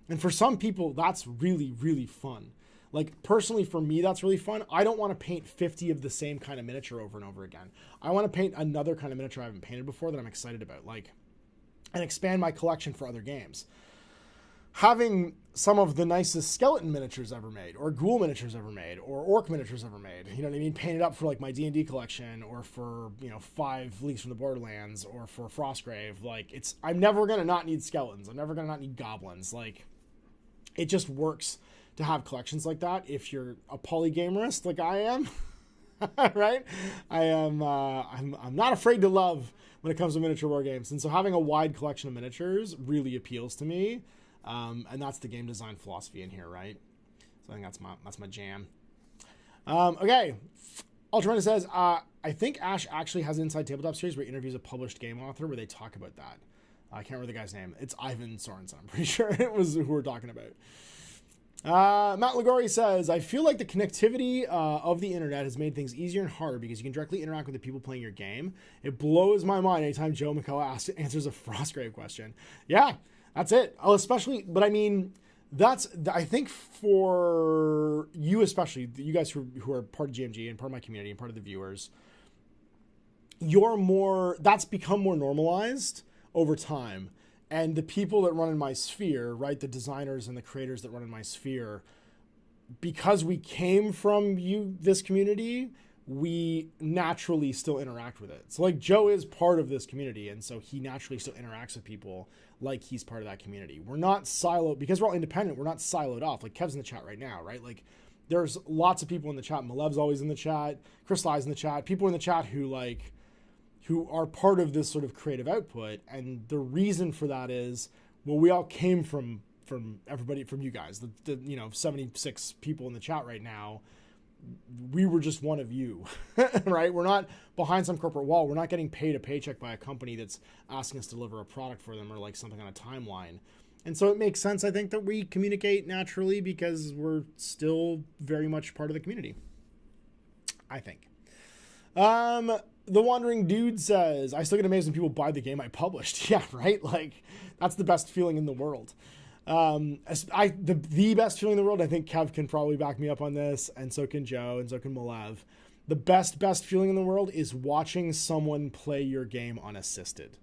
And for some people, that's really, really fun. Like, personally, for me, that's really fun. I don't want to paint 50 of the same kind of miniature over and over again. I want to paint another kind of miniature I haven't painted before that I'm excited about, like, and expand my collection for other games. Having some of the nicest skeleton miniatures ever made, or ghoul miniatures ever made, or orc miniatures ever made, you know what I mean? Painted up for like my D&D collection, or for, 5 Leagues from the Borderlands, or for Frostgrave. Like, I'm never going to not need skeletons. I'm never going to not need goblins. Like, it just works to have collections like that if you're a polygamerist like I am. Right? I'm not afraid to love when it comes to miniature war games. And so having a wide collection of miniatures really appeals to me. And that's the game design philosophy in here, right? So I think that's my jam. Okay. Ultraman says, I think Ash actually has an Inside Tabletop series where he interviews a published game author where they talk about that. I can't remember the guy's name. It's Ivan Sorensen. I'm pretty sure it was who we're talking about. Matt Ligori says, I feel like the connectivity of the internet has made things easier and harder because you can directly interact with the people playing your game. It blows my mind anytime Joe McCullough answers a Frostgrave question. Yeah, that's it. Oh, especially, but I mean, I think for you especially, you guys who are part of GMG and part of my community and part of the viewers, that's become more normalized over time. And the people that run in my sphere, right, the designers and the creators that run in my sphere, because we came from this community, we naturally still interact with it. So like Joe is part of this community, and so he naturally still interacts with people like he's part of that community. We're not siloed, because we're all independent, we're not siloed off. Like Kev's in the chat right now, right? Like there's lots of people in the chat. Malev's always in the chat. Chris Lie's in the chat. People in the chat who are part of this sort of creative output. And the reason for that is, well, we all came from everybody, from you guys, the 76 people in the chat right now. We were just one of you, right? We're not behind some corporate wall. We're not getting paid a paycheck by a company that's asking us to deliver a product for them or like something on a timeline. And so it makes sense, I think, that we communicate naturally because we're still very much part of the community, I think. The Wandering Dude says, I still get amazed when people buy the game I published. Yeah, right? Like, that's the best feeling in the world. The best feeling in the world, I think Kev can probably back me up on this, and so can Joe, and so can Malev. The best feeling in the world is watching someone play your game unassisted.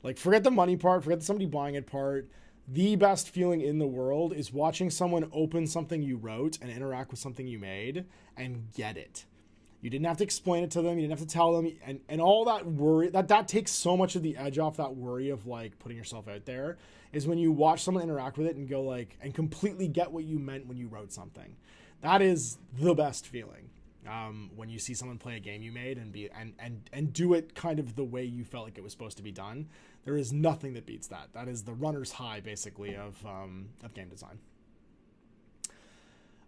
Like, forget the money part, forget the somebody buying it part. The best feeling in the world is watching someone open something you wrote and interact with something you made and get it. You didn't have to explain it to them. You didn't have to tell them. And all that worry, that takes so much of the edge off that worry of like putting yourself out there, is when you watch someone interact with it and go like, and completely get what you meant when you wrote something. That is the best feeling. When you see someone play a game you made and do it kind of the way you felt like it was supposed to be done. There is nothing that beats that. That is the runner's high basically of game design.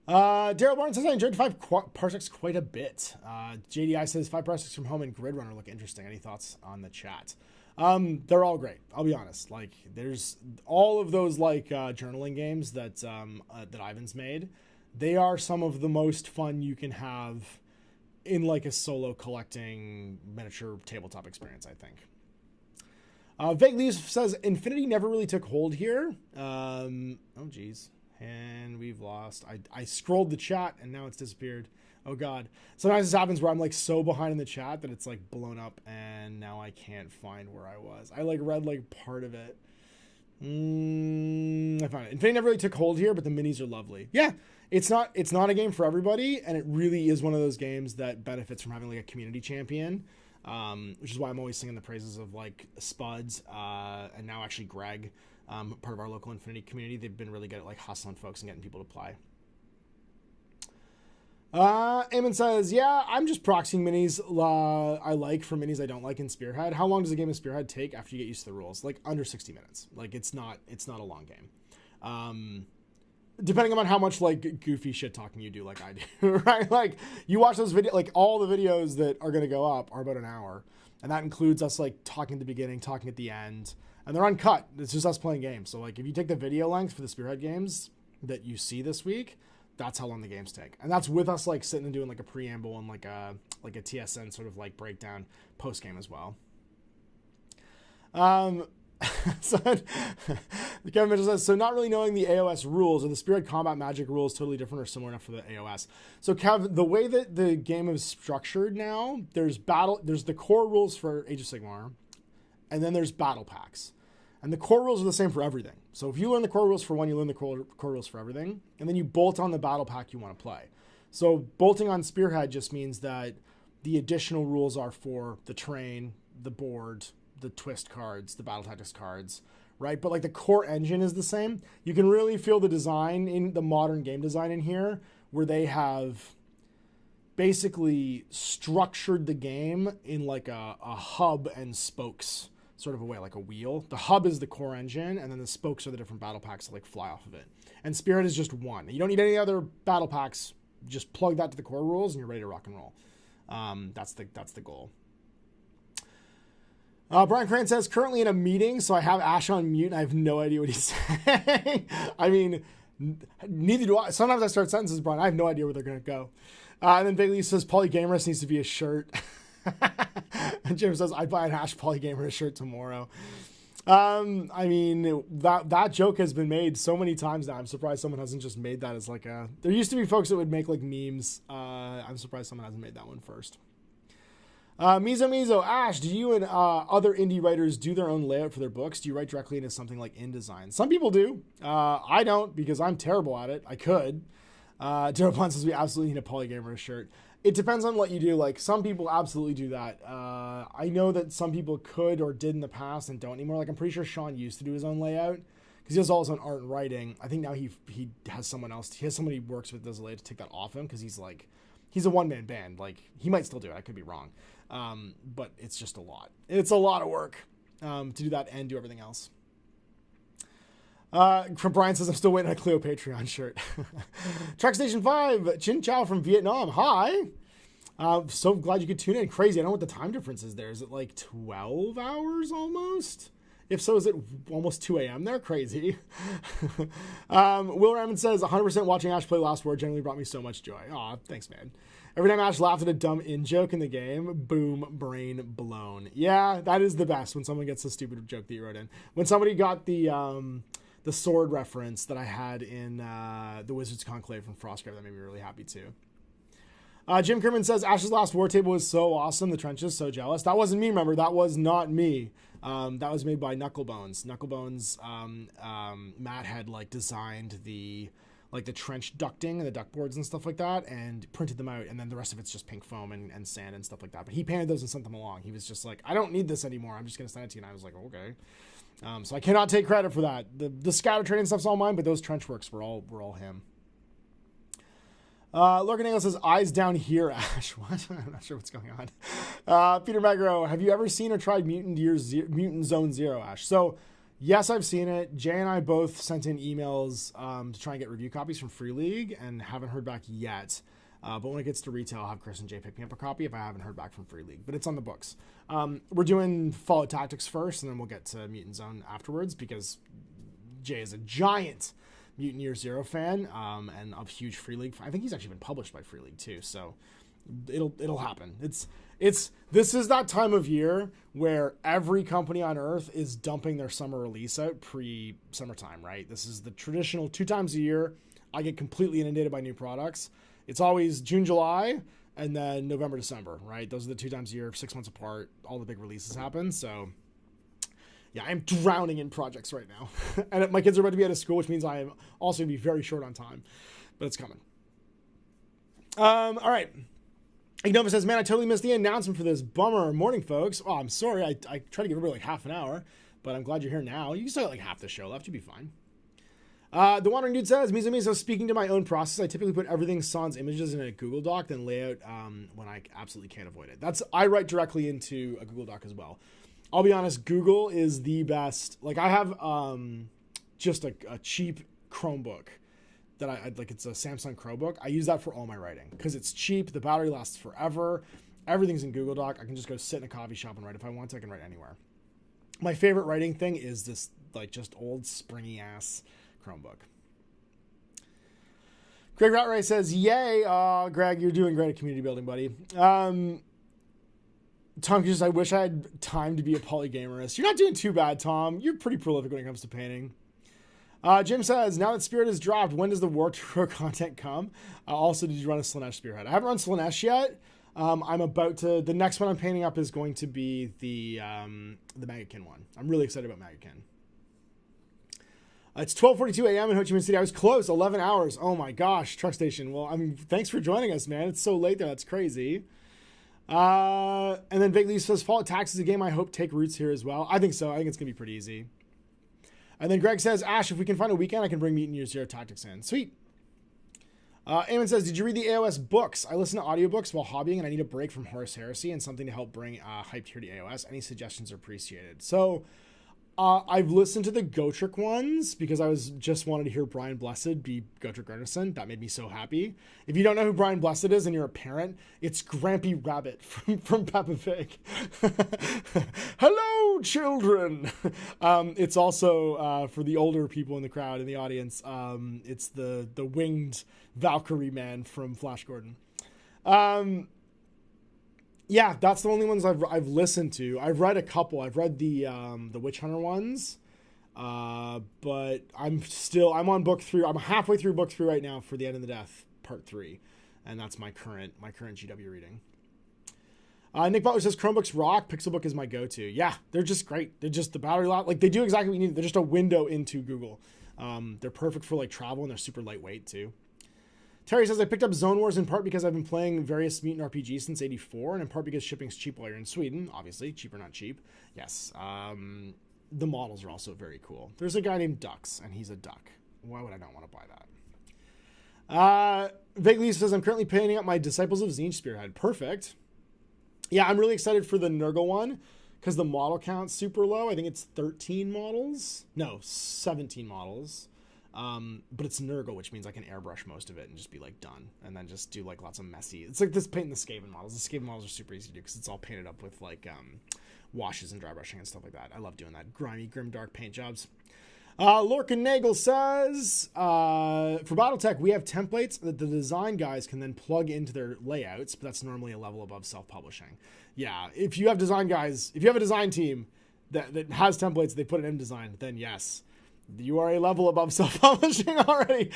Daryl Barnes says, I enjoyed 5 parsecs quite a bit. JDI says 5 parsecs from home and Grid Runner look interesting. Any thoughts on the chat? They're all great. I'll be honest. Like, there's all of those like journaling games that Ivan's made. They are some of the most fun you can have in like a solo collecting miniature tabletop experience, I think. Vague Leaves says Infinity never really took hold here. Oh geez. And we've lost. I scrolled the chat and now it's disappeared. Oh God. Sometimes this happens where I'm like so behind in the chat that it's like blown up and now I can't find where I was. I like read like part of it. I found it. Infinity never really took hold here, but the minis are lovely. Yeah. It's not a game for everybody, and it really is one of those games that benefits from having like a community champion. Which is why I'm always singing the praises of like Spuds, and now actually Greg, part of our local Infinity community. They've been really good at like hustling folks and getting people to play. Eamon says, yeah, I'm just proxying minis I like for minis I don't like in Spearhead. How long does a game of Spearhead take after you get used to the rules? Like under 60 minutes. Like it's not a long game. Depending on how much like goofy shit talking you do like I do, right? Like you watch those videos, like all the videos that are going to go up are about an hour. And that includes us like talking at the beginning, talking at the end, and they're uncut. It's just us playing games. So like if you take the video length for the Spearhead games that you see this week, that's how long the games take. And that's with us like sitting and doing like a preamble and like a TSN sort of like breakdown post game as well. So Kevin Mitchell says, so not really knowing the AOS rules, are the Spirit Combat Magic rules totally different or similar enough for the AOS? So Kev, the way that the game is structured now, there's the core rules for Age of Sigmar, and then there's battle packs. And the core rules are the same for everything. So if you learn the core rules for one, you learn the core rules for everything, and then you bolt on the battle pack you want to play. So bolting on Spearhead just means that the additional rules are for the terrain, the board, the twist cards, the battle tactics cards, right? But like the core engine is the same. You can really feel the design in the modern game design in here, where they have basically structured the game in like a hub and spokes sort of a way, like a wheel. The hub is the core engine, and then the spokes are the different battle packs that like fly off of it. And Spirit is just one. You don't need any other battle packs. Just plug that to the core rules and you're ready to rock and roll. That's the goal. Brian Crane says, currently in a meeting, so I have Ash on mute and I have no idea what he's saying. I mean, neither do I. Sometimes I start sentences, Brian. I have no idea where they're going to go. And then Bailey says, Polygamerous needs to be a shirt. And Jim says, I'd buy an Ash Polygamer shirt tomorrow. I mean, that joke has been made so many times now. I'm surprised someone hasn't just made that as like a... There used to be folks that would make like memes. I'm surprised someone hasn't made that one first. Mizo, Ash, do you and other indie writers do their own layout for their books? Do you write directly into something like InDesign? Some people do. I don't, because I'm terrible at it. I could. Daryl Pond says we absolutely need a Polygamer shirt. It depends on what you do. Like, some people absolutely do that. I know that some people could or did in the past and don't anymore. Like, I'm pretty sure Sean used to do his own layout because he does all his own art and writing. I think now he has someone else. He has somebody he works with does a layout to take that off him because he's a one-man band. Like, he might still do it. I could be wrong. But it's just a lot. It's a lot of work to do that and do everything else. From Brian says, I'm still waiting on a Cleo Patreon shirt. Truck Station 5, Chin Chow from Vietnam. Hi. So glad you could tune in. Crazy. I don't know what the time difference is there. Is it like 12 hours almost? If so, is it almost 2 a.m. there? Crazy. Will Raymond says, 100% watching Ash play Last Word generally brought me so much joy. Aw, thanks, man. Every time Ash laughed at a dumb in-joke in the game, boom, brain blown. Yeah, that is the best when someone gets a stupid joke that you wrote in. When somebody got the sword reference that I had in the Wizard's Conclave from Frostgrave, that made me really happy too. Jim Kerman says, Ash's Last War Table was so awesome. The Trenches, so jealous. That wasn't me, remember. That was not me. That was made by Knucklebones. Knucklebones, Matt had designed the trench ducting and the duck boards and stuff like that and printed them out, and then the rest of it's just pink foam and sand and stuff like that. But he painted those and sent them along. He was just like, I don't need this anymore. I'm just going to send it to you. And I was like, okay. So I cannot take credit for that. The scatter training stuff's all mine, but those trench works were all him. Lurgan Angle says, eyes down here, Ash. What? I'm not sure what's going on. Peter Magro, have you ever seen or tried Mutant Zone Zero, Ash? So, yes, I've seen it. Jay and I both sent in emails to try and get review copies from Free League and haven't heard back yet. But when it gets to retail, I'll have Chris and Jay pick me up a copy if I haven't heard back from Free League. But it's on the books. We're doing Fallout Tactics first, and then we'll get to Mutant Zone afterwards because Jay is a giant Mutant Year Zero fan and a huge Free League. I think he's actually been published by Free League too, so it'll happen. This is that time of year where every company on Earth is dumping their summer release out pre-summertime, right? This is the traditional 2 times a year. I get completely inundated by new products. It's always June, July, and then November, December, right? Those are the 2 times a year, 6 months apart. All the big releases happen, so. Yeah, I'm drowning in projects right now. And my kids are about to be out of school, which means I am also going to be very short on time. But it's coming. All right. Ignova says, man, I totally missed the announcement for this. Bummer. Morning, folks. Oh, I'm sorry. I tried to give everybody half an hour, but I'm glad you're here now. You can still have half the show left. You'll be fine. The Wandering Dude says, Mizo, speaking to my own process, I typically put everything sans images in a Google Doc, then lay out when I absolutely can't avoid it. I write directly into a Google Doc as well. I'll be honest, Google is the best. I have just a cheap Chromebook that I it's a Samsung Chromebook. I use that for all my writing because it's cheap. The battery lasts forever. Everything's in Google Doc. I can just go sit in a coffee shop and write if I want to. I can write anywhere. My favorite writing thing is this just old springy ass Chromebook. Greg Ratray says, yay. Greg, you're doing great at community building, buddy. Tom says, I wish I had time to be a polygamerist. You're not doing too bad, Tom. You're pretty prolific when it comes to painting. Jim says, now that Spirit is dropped, when does the War Tour content come? Also, did you run a Slaanesh Spearhead? I haven't run Slaanesh yet. I'm about to. The next one I'm painting up is going to be the Maggotkin one. I'm really excited about Maggotkin. It's 12:42 a.m. in Ho Chi Minh City. I was close, 11 hours. Oh my gosh, truck station. Well, thanks for joining us, man. It's so late there. That's crazy. And then Vaguely says, Fallout Tactics is a game I hope take roots here as well. I think so. I think it's going to be pretty easy. And then Greg says, Ash, if we can find a weekend, I can bring Mutant Year Zero Tactics in. Sweet. Eamon says, did you read the AOS books? I listen to audiobooks while hobbying, and I need a break from Horus Heresy and something to help bring hype here to AOS. Any suggestions are appreciated. So, I've listened to the Gotrek ones because I just wanted to hear Brian Blessed be Gotrek Garnison. That made me so happy. If you don't know who Brian Blessed is and you're a parent, it's Grampy Rabbit from Peppa Pig. Hello, children. It's also for the older people in the crowd, in the audience. It's the winged Valkyrie man from Flash Gordon. Yeah, that's the only ones I've listened to. I've read a couple. I've read the Witch Hunter ones, but I'm on book 3. I'm halfway through book 3 right now for The End of the Death Part 3, and that's my current GW reading. Nick Butler says Chromebooks rock. Pixelbook is my go-to. Yeah, they're just great. They're just the battery lot. They do exactly what you need. They're just a window into Google. They're perfect for travel, and they're super lightweight too. Terry says, I picked up Zone Wars in part because I've been playing various Mutant RPGs since '84, and in part because shipping's cheap while you're in Sweden. Obviously, cheap or not cheap. Yes. The models are also very cool. There's a guy named Dux, and he's a duck. Why would I not want to buy that? Vaguely says, I'm currently painting up my Disciples of Tzeentch Spearhead. Perfect. Yeah, I'm really excited for the Nurgle one because the model count's super low. I think it's 13 models. No, 17 models. But it's Nurgle, which means I can airbrush most of it and just be done. And then just do lots of messy. It's like this painting the Skaven models. The Skaven models are super easy to do because it's all painted up with washes and dry brushing and stuff like that. I love doing that. Grimy, grim, dark paint jobs. Lorcan Nagel says, for Battletech, we have templates that the design guys can then plug into their layouts, but that's normally a level above self-publishing. Yeah, if you have design guys, if you have a design team that has templates, they put it in design, then yes, you are a level above self-publishing already.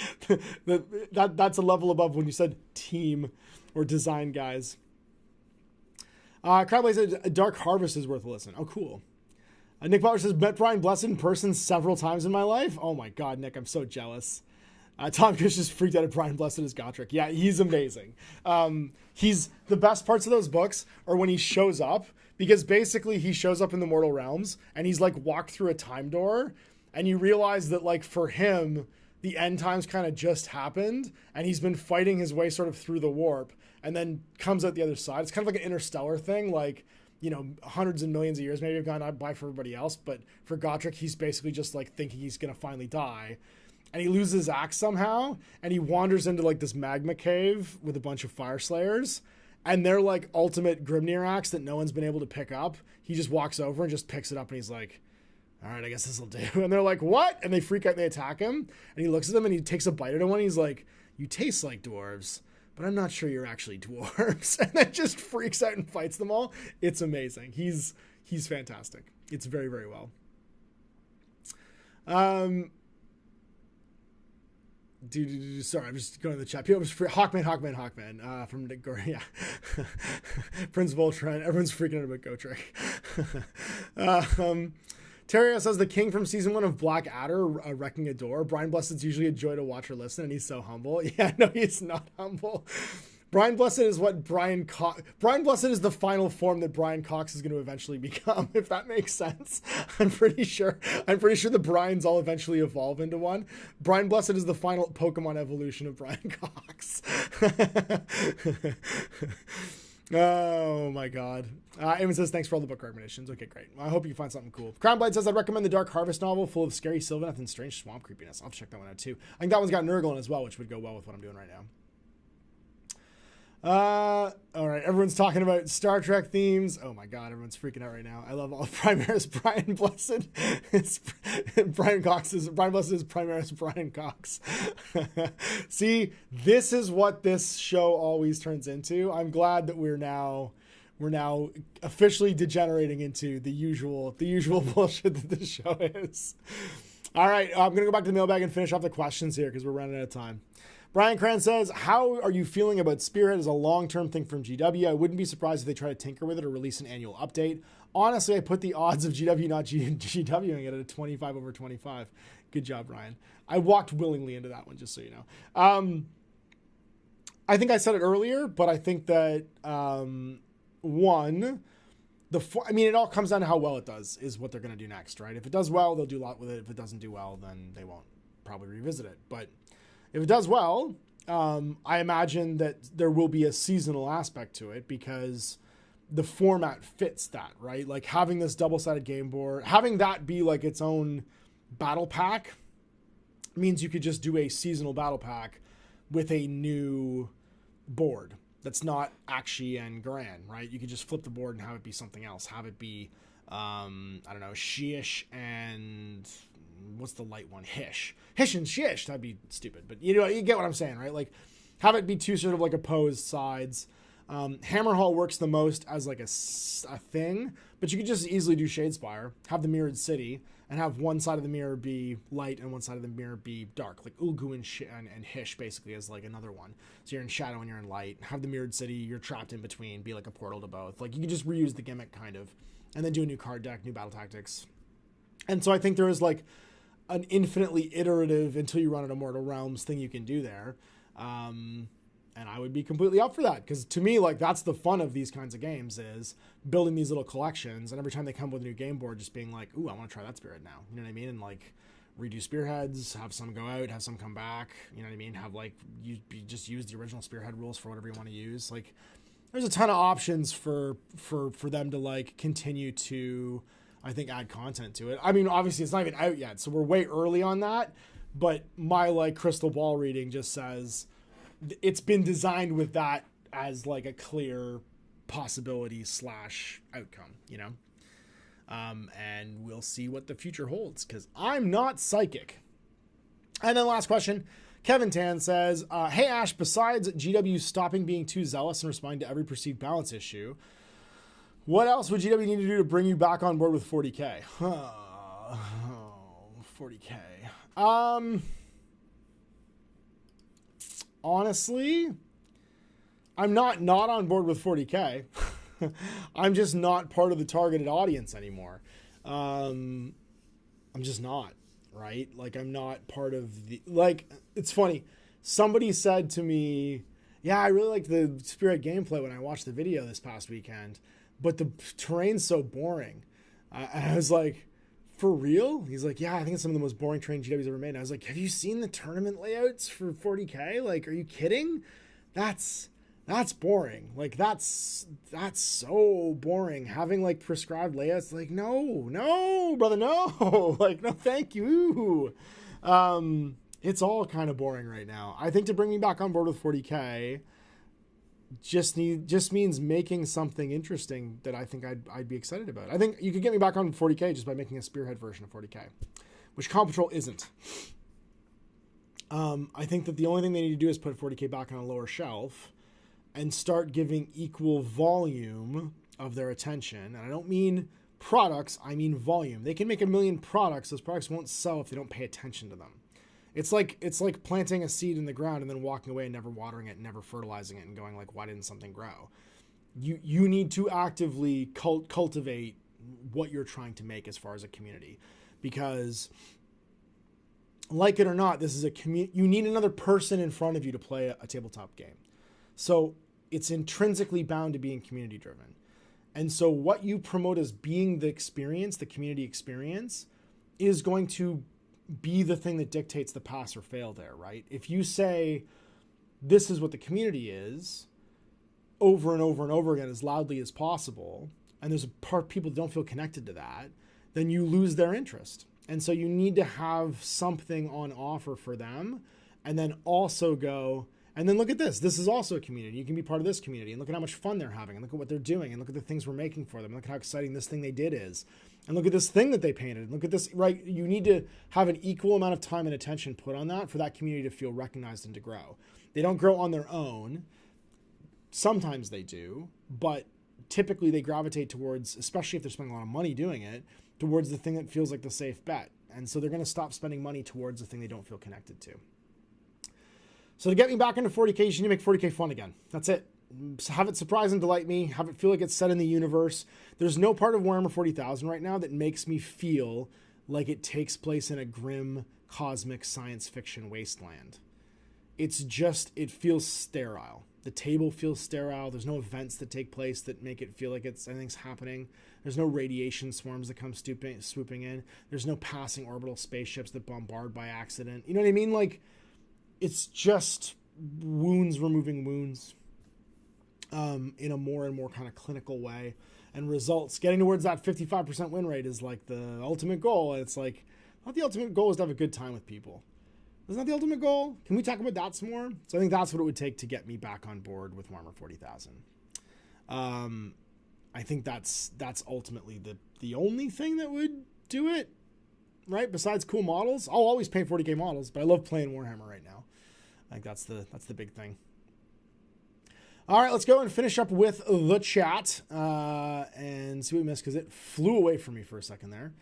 That's a level above when you said team or design guys. Crabblade said, Dark Harvest is worth a listen. Oh, cool. Nick Butler says, met Brian Blessed in person several times in my life. Oh my God, Nick, I'm so jealous. Tom Kush is freaked out at Brian Blessed as Gotrek. Yeah, he's amazing. He's the best parts of those books are when he shows up, because basically he shows up in the Mortal Realms and he's like walked through a time door, and you realize that like for him, the end times kind of just happened and he's been fighting his way sort of through the warp and then comes out the other side. It's kind of like an interstellar thing, like, you know, hundreds and millions of years maybe have gone by for everybody else, but for Gotrek, he's basically just like thinking he's gonna finally die, and he loses his axe somehow, and he wanders into like this magma cave with a bunch of fire slayers, and they're like ultimate Grimnir axe that no one's been able to pick up. He just walks over and just picks it up, and he's like, all right, I guess this will do. And they're like, what? And they freak out and they attack him, and he looks at them and he takes a bite at one. He's like, you taste like dwarves, but I'm not sure you're actually dwarves. And then just freaks out and fights them all. It's amazing. He's fantastic. It's very, very well. Sorry, I'm just going to the chat. People was Hawkman from Nick Gore. Yeah. Prince Voltron. Everyone's freaking out about Gotrek. Terrio says, the king from season 1 of Black Adder wrecking a door. Brian Blessed's usually a joy to watch or listen, and he's so humble. Yeah, no, he's not humble. Brian Blessed is what Brian Blessed is the final form that Brian Cox is going to eventually become, if that makes sense. I'm pretty sure the Brians all eventually evolve into one. Brian Blessed is the final Pokemon evolution of Brian Cox. Oh my God. Eamon says, thanks for all the book recommendations. Okay, great. Well, I hope you find something cool. Crownblade says, I'd recommend the Dark Harvest novel full of scary Sylvaneth and strange swamp creepiness. I'll check that one out too. I think that one's got Nurgle in as well, which would go well with what I'm doing right now. All right, everyone's talking about Star Trek themes. Oh my God, everyone's freaking out right now. I love all of Primaris Brian Blessed. Brian Blessed is Primaris Brian Cox. See, this is what this show always turns into. I'm glad that we're now officially degenerating into the usual bullshit that this show is. All right, I'm gonna go back to the mailbag and finish off the questions here because we're running out of time. Brian Cran says, how are you feeling about Spearhead as a long-term thing from GW? I wouldn't be surprised if they try to tinker with it or release an annual update. Honestly, I put the odds of GW not GWing it at a 25 over 25. Good job, Brian. I walked willingly into that one, just so you know. I think I said it earlier, but I think that, it all comes down to how well it does is what they're going to do next, right? If it does well, they'll do a lot with it. If it doesn't do well, then they won't probably revisit it. But if it does well, I imagine that there will be a seasonal aspect to it because the format fits that, right? Like having this double-sided game board, having that be like its own battle pack means you could just do a seasonal battle pack with a new board that's not Akshi and Gran, right? You could just flip the board and have it be something else. Have it be, Shyish and what's the light one? Hish and Shish. That'd be stupid, but you get what I'm saying, right? Like have it be two sort of like opposed sides. Hammerhall works the most as like a thing, but you could just easily do Shadespire, have the mirrored city, and have one side of the mirror be light and one side of the mirror be dark, like Ulgu and Hish basically as like another one. So you're in shadow and you're in light. Have the mirrored city, you're trapped in between, be like a portal to both. Like you can just reuse the gimmick kind of, and then do a new card deck, new battle tactics. And so I think there is like an infinitely iterative until you run out of Mortal Realms thing you can do there. And I would be completely up for that because to me, like that's the fun of these kinds of games is building these little collections. And every time they come with a new game board, just being like, ooh, I want to try that Spearhead now. You know what I mean? And like redo Spearheads, have some go out, have some come back. You know what I mean? Have like, you just use the original Spearhead rules for whatever you want to use. Like there's a ton of options for them to like continue to, I think, add content to it. I mean, obviously it's not even out yet, so we're way early on that. But my like crystal ball reading just says it's been designed with that as like a clear possibility / outcome, you know? And we'll see what the future holds, because I'm not psychic. And then last question, Kevin Tan says, hey Ash, besides GW stopping being too zealous and responding to every perceived balance issue, what else would GW need to do to bring you back on board with 40K? 40K. Honestly, I'm not on board with 40K. I'm just not part of the targeted audience anymore. I'm just not, right? Like, I'm not part of the, like, it's funny. Somebody said to me, yeah, I really liked the Spirit gameplay when I watched the video this past weekend, but the terrain's so boring. And I was like, for real? He's like, yeah, I think it's some of the most boring terrain GW's ever made. And I was like, have you seen the tournament layouts for 40K? Like, are you kidding? That's boring. Like, that's so boring. Having like prescribed layouts, like, no, brother, no. Like, no, thank you. It's all kind of boring right now. I think to bring me back on board with 40K just means making something interesting that I think I'd be excited about. I think you could get me back on 40K just by making a Spearhead version of 40K, which Comp Patrol isn't. I think that the only thing they need to do is put 40K back on a lower shelf and start giving equal volume of their attention. And I don't mean products, I mean volume. They can make 1 million products. Those products won't sell if they don't pay attention to them. It's like planting a seed in the ground and then walking away and never watering it, never fertilizing it, and going like, why didn't something grow? You need to actively cultivate what you're trying to make as far as a community, because like it or not, this is a community. You need another person in front of you to play a tabletop game. So it's intrinsically bound to being community driven. And so what you promote as being the experience, the community experience, is going to be the thing that dictates the pass or fail there, right? If you say, this is what the community is, over and over and over again as loudly as possible, and there's a part of people that don't feel connected to that, then you lose their interest. And so you need to have something on offer for them, and then also go, and then look at this. This is also a community. You can be part of this community, and look at how much fun they're having, and look at what they're doing, and look at the things we're making for them, and look at how exciting this thing they did is. And look at this thing that they painted. And look at this, right? You need to have an equal amount of time and attention put on that for that community to feel recognized and to grow. They don't grow on their own. Sometimes they do, but typically they gravitate towards, especially if they're spending a lot of money doing it, towards the thing that feels like the safe bet. And so they're going to stop spending money towards the thing they don't feel connected to. So to get me back into 40K, you need to make 40K fun again. That's it. Have it surprise and delight me. Have it feel like it's set in the universe. There's no part of Warhammer 40,000 right now that makes me feel like it takes place in a grim, cosmic science fiction wasteland. It's just, it feels sterile. The table feels sterile. There's no events that take place that make it feel like anything's happening. There's no radiation swarms that come swooping in. There's no passing orbital spaceships that bombard by accident. You know what I mean? Like, it's just wounds removing wounds. In a more and more kind of clinical way, and results getting towards that 55% win rate is like the ultimate goal. And it's like, not the ultimate goal is to have a good time with people. Isn't that the ultimate goal? Can we talk about that some more? So I think that's what it would take to get me back on board with Warhammer 40,000. I think that's ultimately the only thing that would do it, right? Besides cool models. I'll always paint 40K models, but I love playing Warhammer right now. I think that's the big thing. All right, let's go and finish up with the chat and see what we missed, because it flew away from me for a second there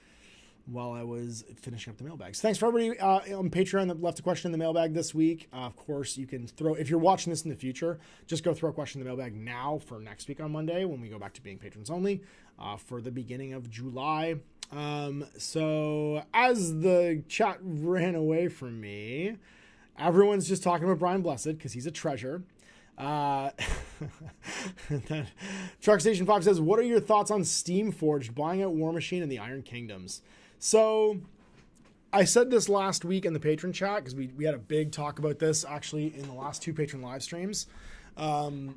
while I was finishing up the mailbags. Thanks for everybody on Patreon that left a question in the mailbag this week. Of course, you can throw, if you're watching this in the future, just go throw a question in the mailbag now for next week on Monday when we go back to being patrons only for the beginning of July. So as the chat ran away from me, everyone's just talking about Brian Blessed because he's a treasure. Truck Station 5 says, what are your thoughts on Steamforged buying out War Machine and the Iron Kingdoms? So I said this last week in the patron chat, because we had a big talk about this actually in the last 2 patron live streams. So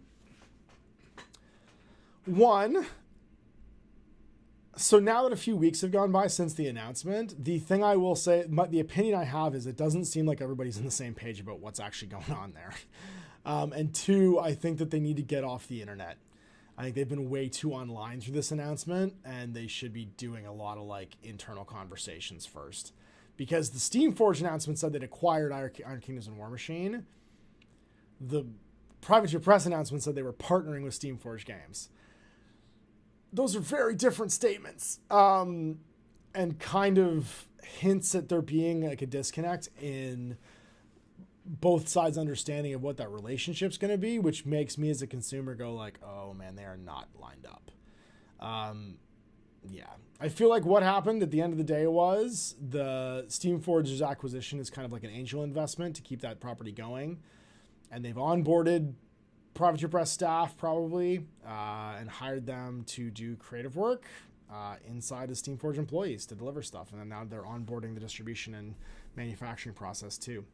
now that a few weeks have gone by since the announcement, the thing I will say, the opinion I have is it doesn't seem like everybody's on the same page about what's actually going on there. And 2, I think that they need to get off the internet. I think they've been way too online through this announcement, and they should be doing a lot of like internal conversations first. Because the Steamforge announcement said they'd acquired Iron Kingdoms and War Machine. The Privateer Press announcement said they were partnering with Steamforge Games. Those are very different statements, and kind of hints at there being like a disconnect in both sides' understanding of what that relationship's going to be, which makes me as a consumer go like, oh man, they are not lined up. Yeah, I feel like what happened at the end of the day was the Steamforge's acquisition is kind of like an angel investment to keep that property going. And they've onboarded Privateer Press staff probably and hired them to do creative work inside of Steamforge employees to deliver stuff. And then now they're onboarding the distribution and manufacturing process too.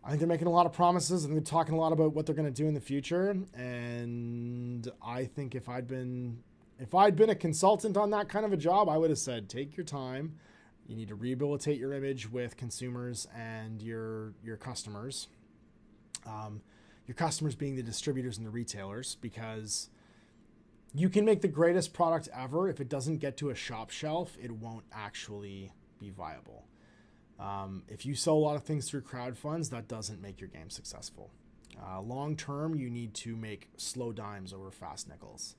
I think they're making a lot of promises. I think they're talking a lot about what they're going to do in the future. And I think if I'd been a consultant on that kind of a job, I would have said, take your time. You need to rehabilitate your image with consumers and your customers. Your customers being the distributors and the retailers, because you can make the greatest product ever. If it doesn't get to a shop shelf, it won't actually be viable. If you sell a lot of things through crowd funds, that doesn't make your game successful. Long term, you need to make slow dimes over fast nickels.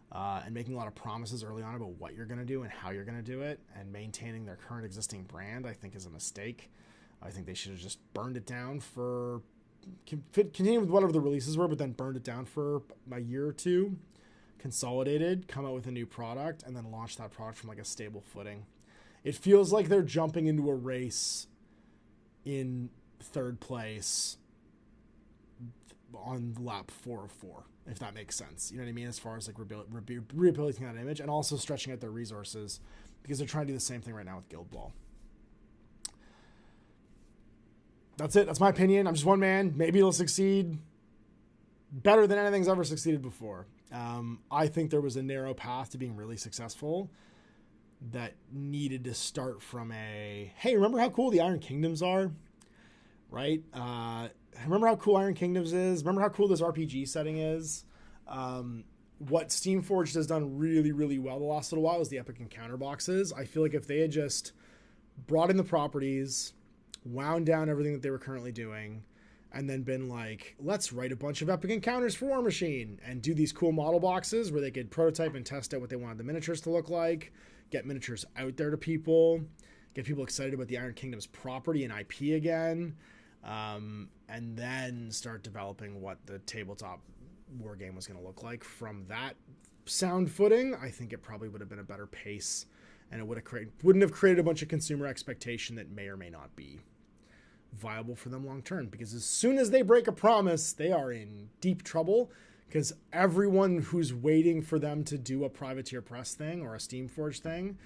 And making a lot of promises early on about what you're going to do and how you're going to do it, and maintaining their current existing brand, I think is a mistake. I think they should have just burned it down for, continue with whatever the releases were, but then burned it down for a year or two, consolidated, come out with a new product, and then launch that product from like a stable footing. It feels like they're jumping into a race in third place on lap 4 of 4, if that makes sense. You know what I mean? As far as like rehabilitating that image and also stretching out their resources, because they're trying to do the same thing right now with Guild Ball. That's it. That's my opinion. I'm just one man. Maybe it'll succeed better than anything's ever succeeded before. I think there was a narrow path to being really successful that needed to start from a, hey, remember how cool the Iron Kingdoms are? Right? Remember how cool Iron Kingdoms is? Remember how cool this RPG setting is? What Steamforged has done really, really well the last little while is the Epic Encounter boxes. I feel like if they had just brought in the properties, wound down everything that they were currently doing, and then been like, let's write a bunch of Epic Encounters for War Machine and do these cool model boxes where they could prototype and test out what they wanted the miniatures to look like, get miniatures out there to people, get people excited about the Iron Kingdoms property and IP again, and then start developing what the tabletop war game was going to look like from that sound footing. I think it probably would have been a better pace, and it wouldn't have created a bunch of consumer expectation that may or may not be viable for them long term. Because as soon as they break a promise, they are in deep trouble, because everyone who's waiting for them to do a Privateer Press thing or a Steamforge thing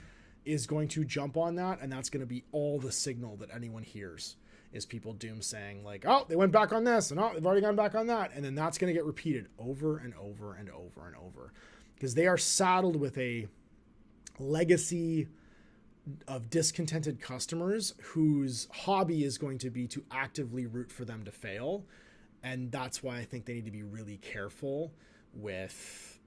is going to jump on that, and that's going to be all the signal that anyone hears, is people doom saying like, oh, they went back on this, and oh, they've already gone back on that, and then that's going to get repeated over and over and over and over, because they are saddled with a legacy of discontented customers whose hobby is going to be to actively root for them to fail. And that's why I think they need to be really careful with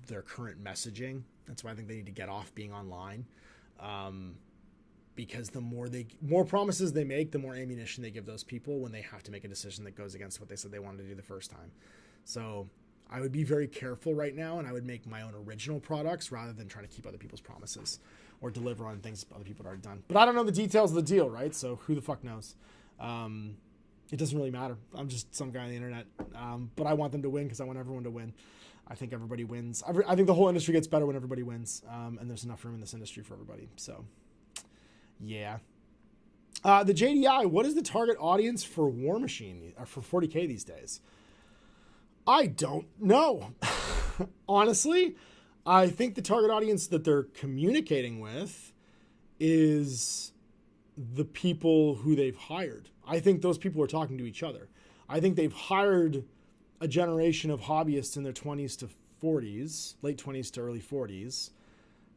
their current messaging. That's why I think they need to get off being online. Because the more promises they make, the more ammunition they give those people when they have to make a decision that goes against what they said they wanted to do the first time. So I would be very careful right now, and I would make my own original products rather than trying to keep other people's promises or deliver on things other people have already done. But I don't know the details of the deal, right? So who the fuck knows? It doesn't really matter. I'm just some guy on the internet. But I want them to win because I want everyone to win. I think everybody wins. I think the whole industry gets better when everybody wins. And there's enough room in this industry for everybody. So, yeah. The JDI, what is the target audience for War Machine, or for 40K these days? I don't know. Honestly, I think the target audience that they're communicating with is the people who they've hired. I think those people are talking to each other. I think they've hired a generation of hobbyists in their 20s to 40s, late 20s to early 40s,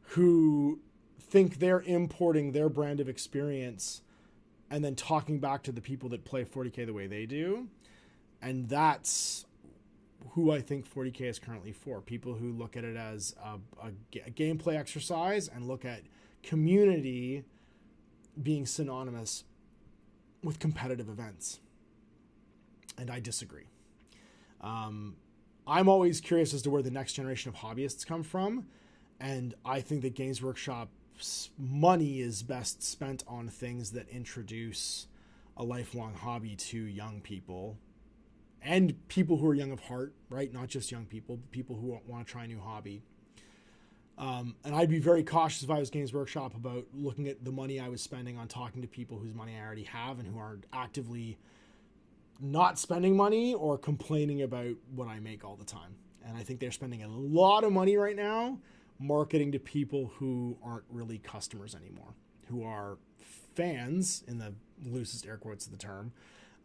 who think they're importing their brand of experience and then talking back to the people that play 40K the way they do. And that's who I think 40K is currently for. People who look at it as a gameplay exercise and look at community being synonymous with competitive events. And I disagree. I'm always curious as to where the next generation of hobbyists come from. And I think that Games Workshop's money is best spent on things that introduce a lifelong hobby to young people and people who are young of heart, right? Not just young people, but people who want to try a new hobby. And I'd be very cautious if I was Games Workshop about looking at the money I was spending on talking to people whose money I already have and who are actively not spending money or complaining about what I make all the time. And I think they're spending a lot of money right now marketing to people who aren't really customers anymore, who are fans in the loosest air quotes of the term,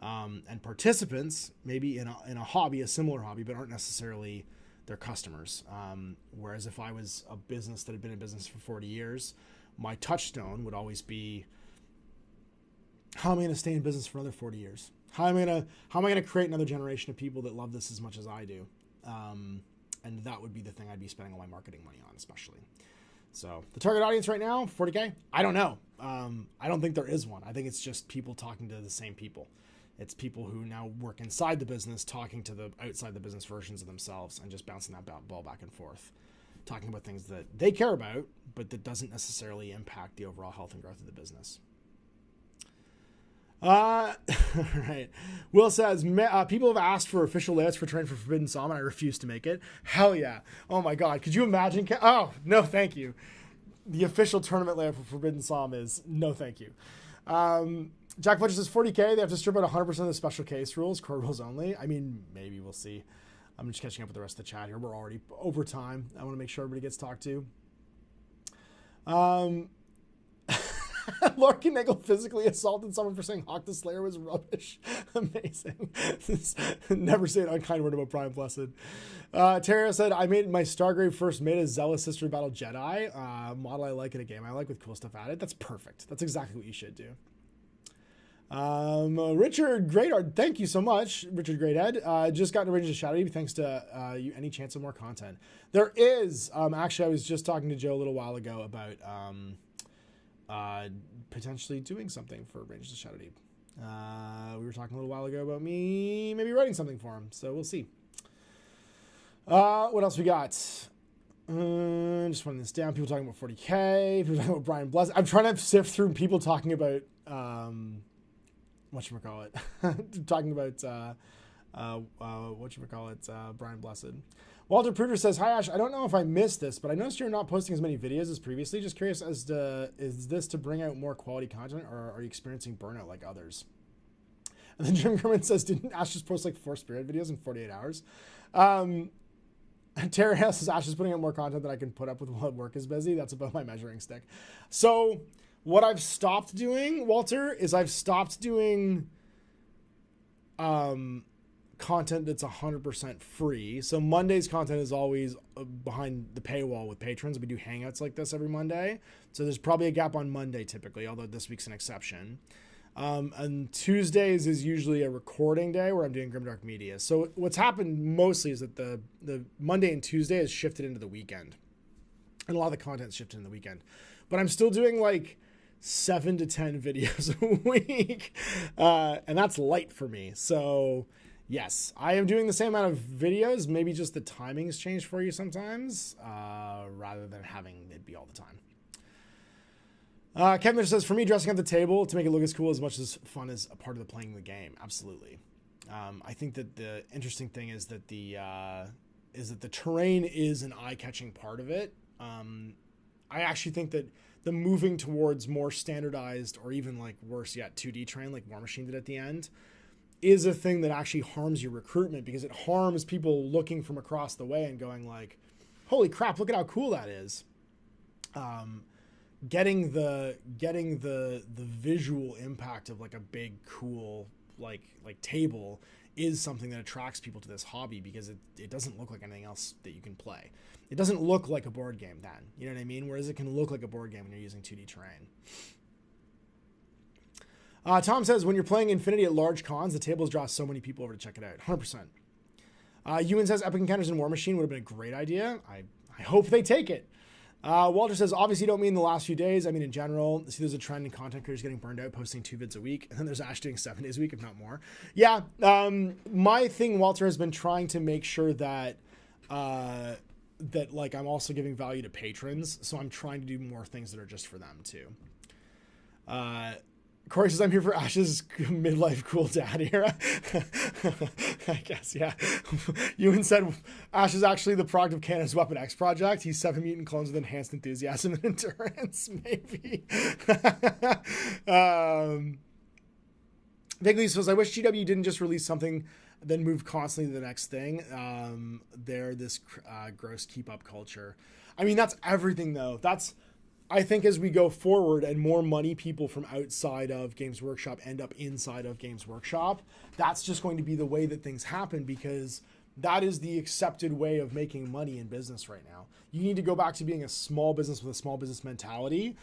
and participants maybe in a hobby, a similar hobby, but aren't necessarily their customers. Whereas if I was a business that had been in business for 40 years, my touchstone would always be, how am I going to stay in business for another 40 years? How am I going to create another generation of people that love this as much as I do? And that would be the thing I'd be spending all my marketing money on, especially. So the target audience right now, 40K, I don't know. I don't think there is one. I think it's just people talking to the same people. It's people who now work inside the business talking to the outside the business versions of themselves and just bouncing that ball back and forth, talking about things that they care about, but that doesn't necessarily impact the overall health and growth of the business. Right. Will says, people have asked for official layouts for Terrain for Forbidden Psalm, and I refuse to make it. Hell yeah. Oh my God. Could you imagine? Oh, no, thank you. The official tournament layout for Forbidden Psalm is no, thank you. Jack Fletcher says 40K. They have to strip out 100% of the special case rules, core rules only. I mean, maybe we'll see. I'm just catching up with the rest of the chat here. We're already over time. I want to make sure everybody gets talked to. Lorcan Nagel physically assaulted someone for saying Hawk the Slayer was rubbish. Amazing. Never say an unkind word about Brian Blessed. Terra said, I made my Stargrave first made a Zealous Sister Battle Jedi model I like in a game I like with cool stuff added. That's perfect. That's exactly what you should do. Richard Greathead, thank you so much. Richard Greathead, just got to Rangers of Shadow Deep thanks to you. Any chance of more content? There is. Actually, I was just talking to Joe a little while ago about potentially doing something for Rangers of Shadow Deep. We were talking a little while ago about me maybe writing something for him, so we'll see. What else we got? Just running this down. People talking about 40K. People talking about Brian Blessed. I'm trying to sift through people talking about whatchamacallit. Talking about Brian Blessed. Walter Pruder says, hi Ash, I don't know if I missed this, but I noticed you're not posting as many videos as previously. Just curious as to, is this to bring out more quality content, or are you experiencing burnout like others? And then Jim Kerman says, didn't Ash just post like 4 Spirit videos in 48 hours? Terry Hale says, Ash is putting out more content than I can put up with while work is busy. That's about my measuring stick. So what I've stopped doing, Walter, is I've stopped doing content that's 100% free. So Monday's content is always behind the paywall with patrons. We do hangouts like this every Monday. So there's probably a gap on Monday typically, although this week's an exception. And Tuesdays is usually a recording day where I'm doing Grimdark Media. So what's happened mostly is that the Monday and Tuesday has shifted into the weekend. And a lot of the content's shifted in the weekend. But I'm still doing like 7 to 10 videos a week. And that's light for me. So yes, I am doing the same amount of videos. Maybe just the timing's changed for you sometimes, rather than having it be all the time. Kevin says, for me, dressing up the table to make it look as cool as much as fun as a part of the playing the game. Absolutely. I think that the interesting thing is that the terrain is an eye-catching part of it. I actually think that the moving towards more standardized, or even like worse yet, 2D terrain like War Machine did at the end, is a thing that actually harms your recruitment, because it harms people looking from across the way and going like, holy crap, look at how cool that is. Getting the visual impact of like a big cool like table is something that attracts people to this hobby, because it doesn't look like anything else that you can play. It doesn't look like a board game then, you know what I mean? Whereas it can look like a board game when you're using 2D terrain. Tom says, when you're playing Infinity at large cons, the tables draw so many people over to check it out. 100%. Ewan says Epic Encounters in War Machine would have been a great idea. I hope they take it. Walter says, obviously don't mean the last few days. I mean, in general, see there's a trend in content creators getting burned out, posting 2 vids a week. And then there's Ash doing 7 days a week, if not more. Yeah. My thing, Walter, has been trying to make sure that, like I'm also giving value to patrons. So I'm trying to do more things that are just for them too. Corey says, I'm here for Ash's midlife cool dad era. I guess, yeah. Ewan said, Ash is actually the product of Canada's Weapon X project. He's 7 mutant clones with enhanced enthusiasm and endurance, maybe. Vaguely says, I wish GW didn't just release something, then move constantly to the next thing. They're this gross keep-up culture. I mean, that's everything, though. I think as we go forward and more money people from outside of Games Workshop end up inside of Games Workshop, that's just going to be the way that things happen, because that is the accepted way of making money in business right now. You need to go back to being a small business with a small business mentality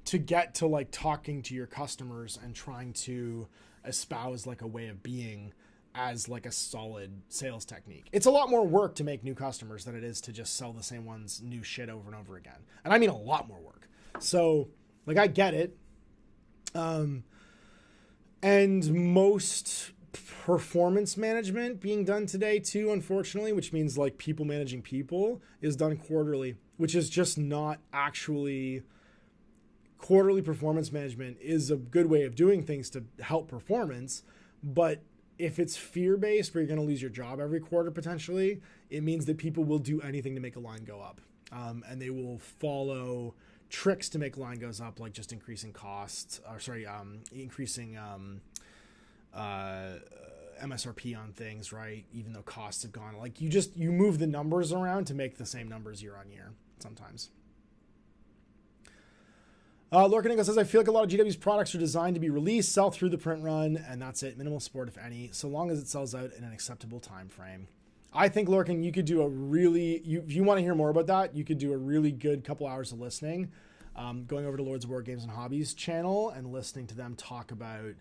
to get to like talking to your customers and trying to espouse like a way of being as like a solid sales technique. It's a lot more work to make new customers than it is to just sell the same one's new shit over and over again. And I mean a lot more work. So like I get it. And most performance management being done today too, unfortunately, which means like people managing people, is done quarterly, which is just not actually quarterly. Performance management is a good way of doing things to help performance, but if it's fear-based, where you're going to lose your job every quarter potentially, it means that people will do anything to make a line go up. And they will follow tricks to make line goes up, like just increasing costs, increasing MSRP on things, right? Even though costs have gone, like you move the numbers around to make the same numbers year on year sometimes. Lorcaningo says, I feel like a lot of GW's products are designed to be released, sell through the print run, and that's it. Minimal support, if any, so long as it sells out in an acceptable time frame. I think, Lorcan, you could do if you want to hear more about that, you could do a really good couple hours of listening, going over to Lords of Board Games and Hobbies channel and listening to them talk about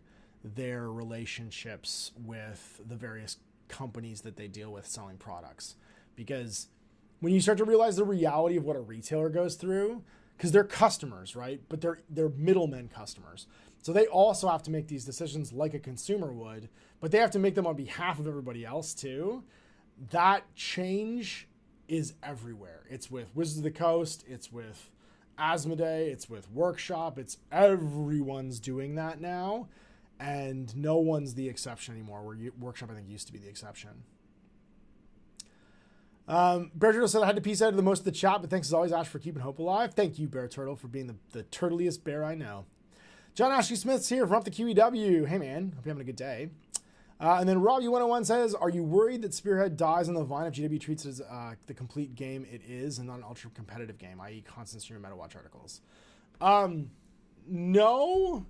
their relationships with the various companies that they deal with selling products. Because when you start to realize the reality of what a retailer goes through, because they're customers, right? But they're middlemen customers. So they also have to make these decisions like a consumer would, but they have to make them on behalf of everybody else too. That change is everywhere. It's with Wizards of the Coast, it's with Asmodee, it's with Workshop, everyone's doing that now, and no one's the exception anymore, where Workshop, I think, used to be the exception. Bear Turtle said I had to peace out of the most of the chat, but thanks as always, Ash, for keeping hope alive. Thank you, Bear Turtle, for being the turtliest bear I know. John Ashley Smith's here from Up the QEW. Hey, man. Hope you're having a good day. And then Rob U101 says, are you worried that Spearhead dies on the vine if GW treats it as the complete game it is and not an ultra-competitive game, i.e. constant stream of MetaWatch articles? No.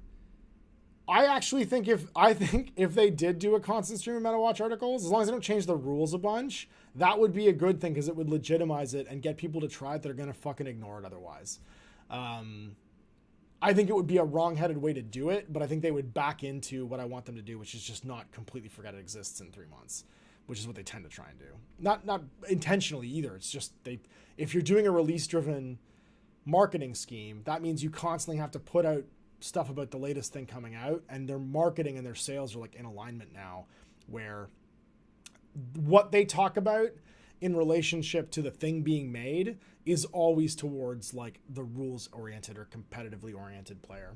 I actually think if they did do a constant stream of MetaWatch articles, as long as they don't change the rules a bunch, that would be a good thing, because it would legitimize it and get people to try it that are going to fucking ignore it otherwise. I think it would be a wrong-headed way to do it, but I think they would back into what I want them to do, which is just not completely forget it exists in 3 months, which is what they tend to try and do. Not intentionally either. It's just if you're doing a release-driven marketing scheme, that means you constantly have to put out stuff about the latest thing coming out, and their marketing and their sales are like in alignment now, where what they talk about in relationship to the thing being made is always towards like the rules oriented or competitively oriented player.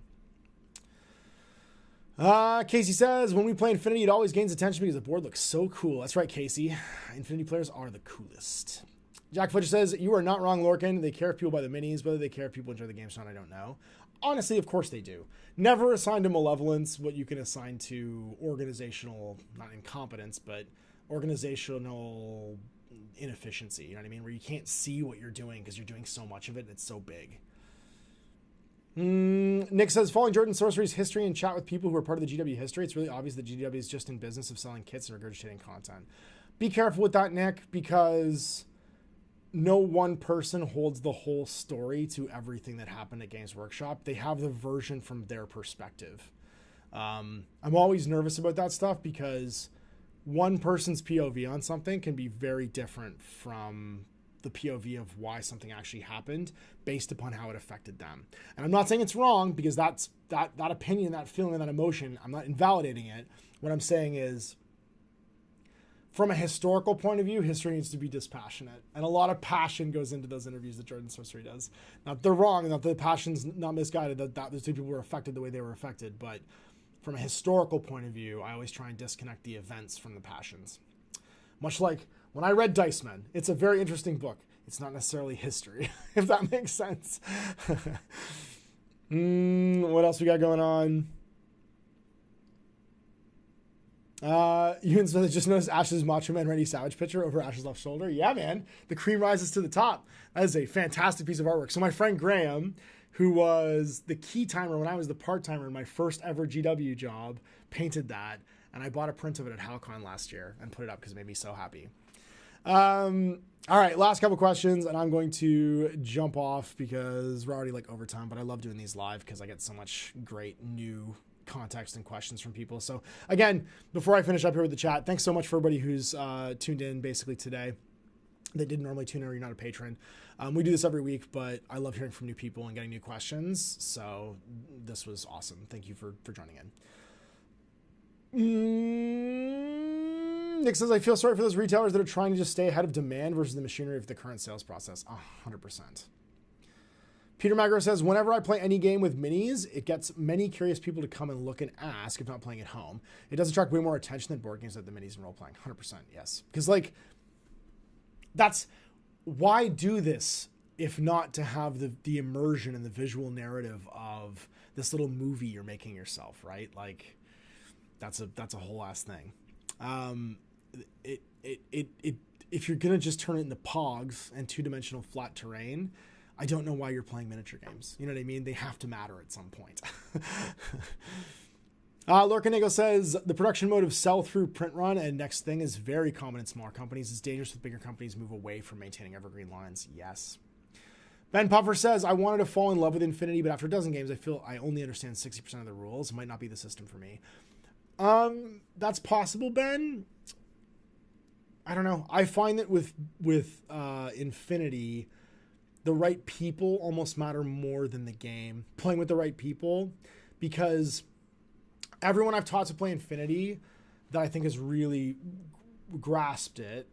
Casey says, when we play Infinity, it always gains attention because the board looks so cool. That's right, Casey. Infinity players are the coolest. Jack Fletcher says, you are not wrong, Lorcan. They care if people buy the minis. Whether they care if people enjoy the game or not, I don't know. Honestly, of course they do. Never assign to malevolence what you can assign to organizational, not incompetence, but organizational inefficiency. You know what I mean? Where you can't see what you're doing because you're doing so much of it and it's so big. Nick says, following Jordan Sorcery's history and chat with people who are part of the GW history, it's really obvious that GW is just in business of selling kits and regurgitating content. Be careful with that, Nick, because no one person holds the whole story to everything that happened at Games Workshop. They have the version from their perspective. I'm always nervous about that stuff because one person's POV on something can be very different from the POV of why something actually happened based upon how it affected them. And I'm not saying it's wrong, because that's that opinion, that feeling, that emotion, I'm not invalidating it. What I'm saying is, from a historical point of view, history needs to be dispassionate. And a lot of passion goes into those interviews that Jordan Sorcery does. Not they're wrong, not the passion's not misguided, that those two people were affected the way they were affected. But from a historical point of view, I always try and disconnect the events from the passions. Much like when I read Dice Men, it's a very interesting book. It's not necessarily history, if that makes sense. What else we got going on? Ewan Smith just noticed Ash's Macho Man Randy Savage picture over Ash's left shoulder. Yeah, man. The cream rises to the top. That is a fantastic piece of artwork. So my friend Graham, who was the key timer when I was the part-timer in my first ever GW job, painted that. And I bought a print of it at HalCon last year and put it up because it made me so happy. All right, last couple questions, and I'm going to jump off because we're already like overtime, but I love doing these live because I get so much great new context and questions from people. So again, before I finish up here with the chat, thanks so much for everybody who's tuned in basically today that didn't normally tune in or you're not a patron. We do this every week, but I love hearing from new people and getting new questions. So this was awesome. Thank you for joining in. Nick says, I feel sorry for those retailers that are trying to just stay ahead of demand versus the machinery of the current sales process. 100%. Peter Magro says, whenever I play any game with minis, it gets many curious people to come and look and ask if not playing at home. It does attract way more attention than board games that the minis and role-playing. 100%, yes. Because, like, that's... Why do this if not to have the immersion and the visual narrative of this little movie you're making yourself, right? Like, that's a whole ass thing. If you're gonna just turn it into pogs and two-dimensional flat terrain, I don't know why you're playing miniature games. You know what I mean? They have to matter at some point. Lorcanego says, the production mode of sell-through print run and next thing is very common in smaller companies. It's dangerous with bigger companies move away from maintaining evergreen lines. Yes. Ben Puffer says, I wanted to fall in love with Infinity, but after a dozen games, I feel I only understand 60% of the rules. It might not be the system for me. That's possible, Ben. I don't know. I find that with Infinity, the right people almost matter more than the game. Playing with the right people, because everyone I've taught to play Infinity that I think has really grasped it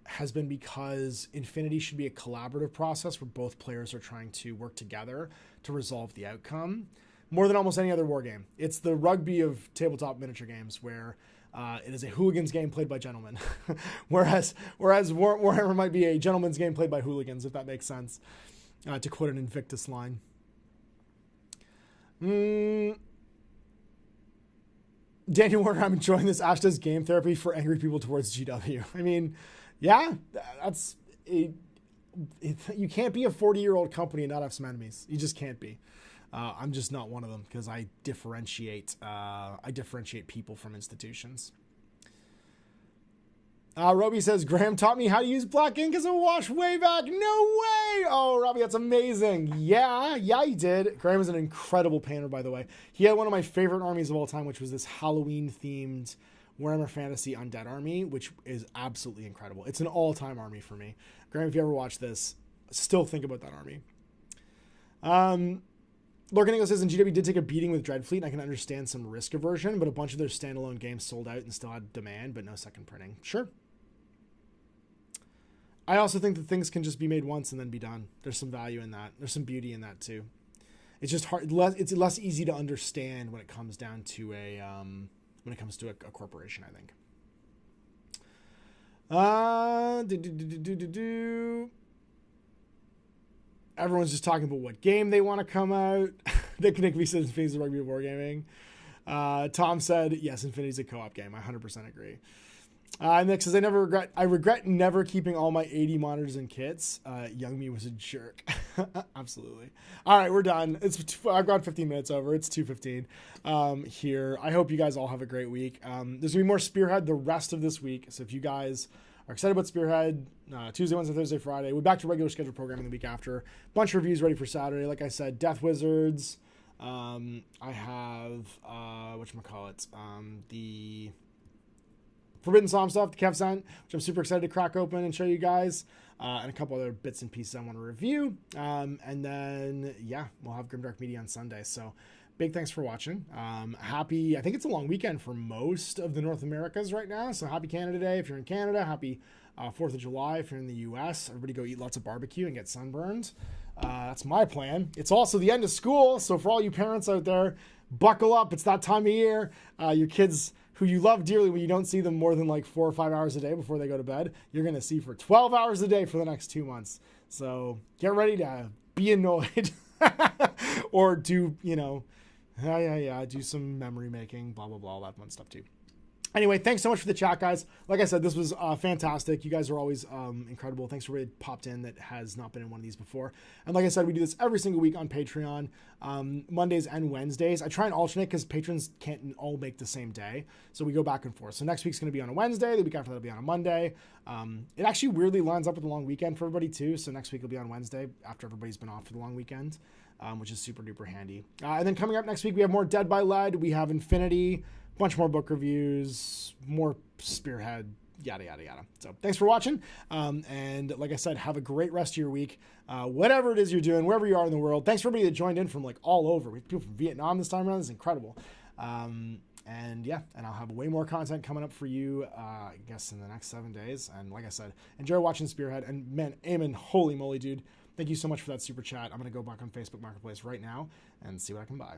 has been because Infinity should be a collaborative process where both players are trying to work together to resolve the outcome more than almost any other war game. It's the rugby of tabletop miniature games where it is a hooligans game played by gentlemen, whereas Warhammer might be a gentleman's game played by hooligans, if that makes sense, to quote an Invictus line. Daniel Warner, I'm enjoying this. Ash does game therapy for angry people towards GW. I mean, yeah, you can't be a 40-year-old company and not have some enemies. You just can't be. I'm just not one of them because I differentiate people from institutions. Robbie says, Graham taught me how to use black ink as a wash way back. No way! Oh, Robbie, that's amazing. Yeah, he did. Graham is an incredible painter, by the way. He had one of my favorite armies of all time, which was this Halloween-themed Warhammer Fantasy Undead army, which is absolutely incredible. It's an all-time army for me. Graham, if you ever watch this, still think about that army. Lorcan says, in GW did take a beating with Dreadfleet, and I can understand some risk aversion, but a bunch of their standalone games sold out and still had demand, but no second printing. Sure. I also think that things can just be made once and then be done. There's some value in that. There's some beauty in that too. It's just hard. It's less easy to understand when it comes down to a corporation, I think. Everyone's just talking about what game they want to come out. Nick V says Infinity's a rugby of wargaming. Tom said, yes, Infinity's a co-op game. I 100% agree. Nick says, I regret never keeping all my 80 monitors and kits. Young me was a jerk. Absolutely. All right, we're done. I've gone 15 minutes over. It's 2:15 here. I hope you guys all have a great week. There's gonna be more Spearhead the rest of this week. So if you guys are excited about Spearhead, Tuesday, Wednesday, Thursday, Friday, we're back to regular scheduled programming the week after. Bunch of reviews ready for Saturday. Like I said, Death Wizards. I have, whatchamacallit, the Forbidden Psalm stuff, the Kev sent, which I'm super excited to crack open and show you guys, and a couple other bits and pieces I want to review. And then, yeah, we'll have Grimdark Media on Sunday. So big thanks for watching. Happy, I think it's a long weekend for most of the North Americas right now. So happy Canada Day if you're in Canada. Happy 4th of July if you're in the US. Everybody go eat lots of barbecue and get sunburned. That's my plan. It's also the end of school. So for all you parents out there, buckle up. It's that time of year. Your kids who you love dearly, when you don't see them more than like 4 or 5 hours a day before they go to bed, you're going to see for 12 hours a day for the next 2 months. So get ready to be annoyed or do, do some memory making, blah, blah, blah, all that fun stuff too. Anyway, thanks so much for the chat, guys. Like I said, this was fantastic. You guys are always incredible. Thanks for everybody that popped in that has not been in one of these before. And like I said, we do this every single week on Patreon, Mondays and Wednesdays. I try and alternate because patrons can't all make the same day. So we go back and forth. So next week's going to be on a Wednesday. The week after that will be on a Monday. It actually weirdly lines up with the long weekend for everybody too. So next week will be on Wednesday after everybody's been off for the long weekend, which is super duper handy. And then coming up next week, we have more Dead by Lead. We have Infinity. Bunch more book reviews, more Spearhead, yada, yada, yada. So thanks for watching. And like I said, have a great rest of your week. Whatever it is you're doing, wherever you are in the world. Thanks for everybody that joined in from like all over. We have people from Vietnam this time around. This is incredible. And I'll have way more content coming up for you, I guess in the next 7 days. And like I said, enjoy watching Spearhead. And man, Eamon, holy moly, dude. Thank you so much for that super chat. I'm going to go back on Facebook Marketplace right now and see what I can buy.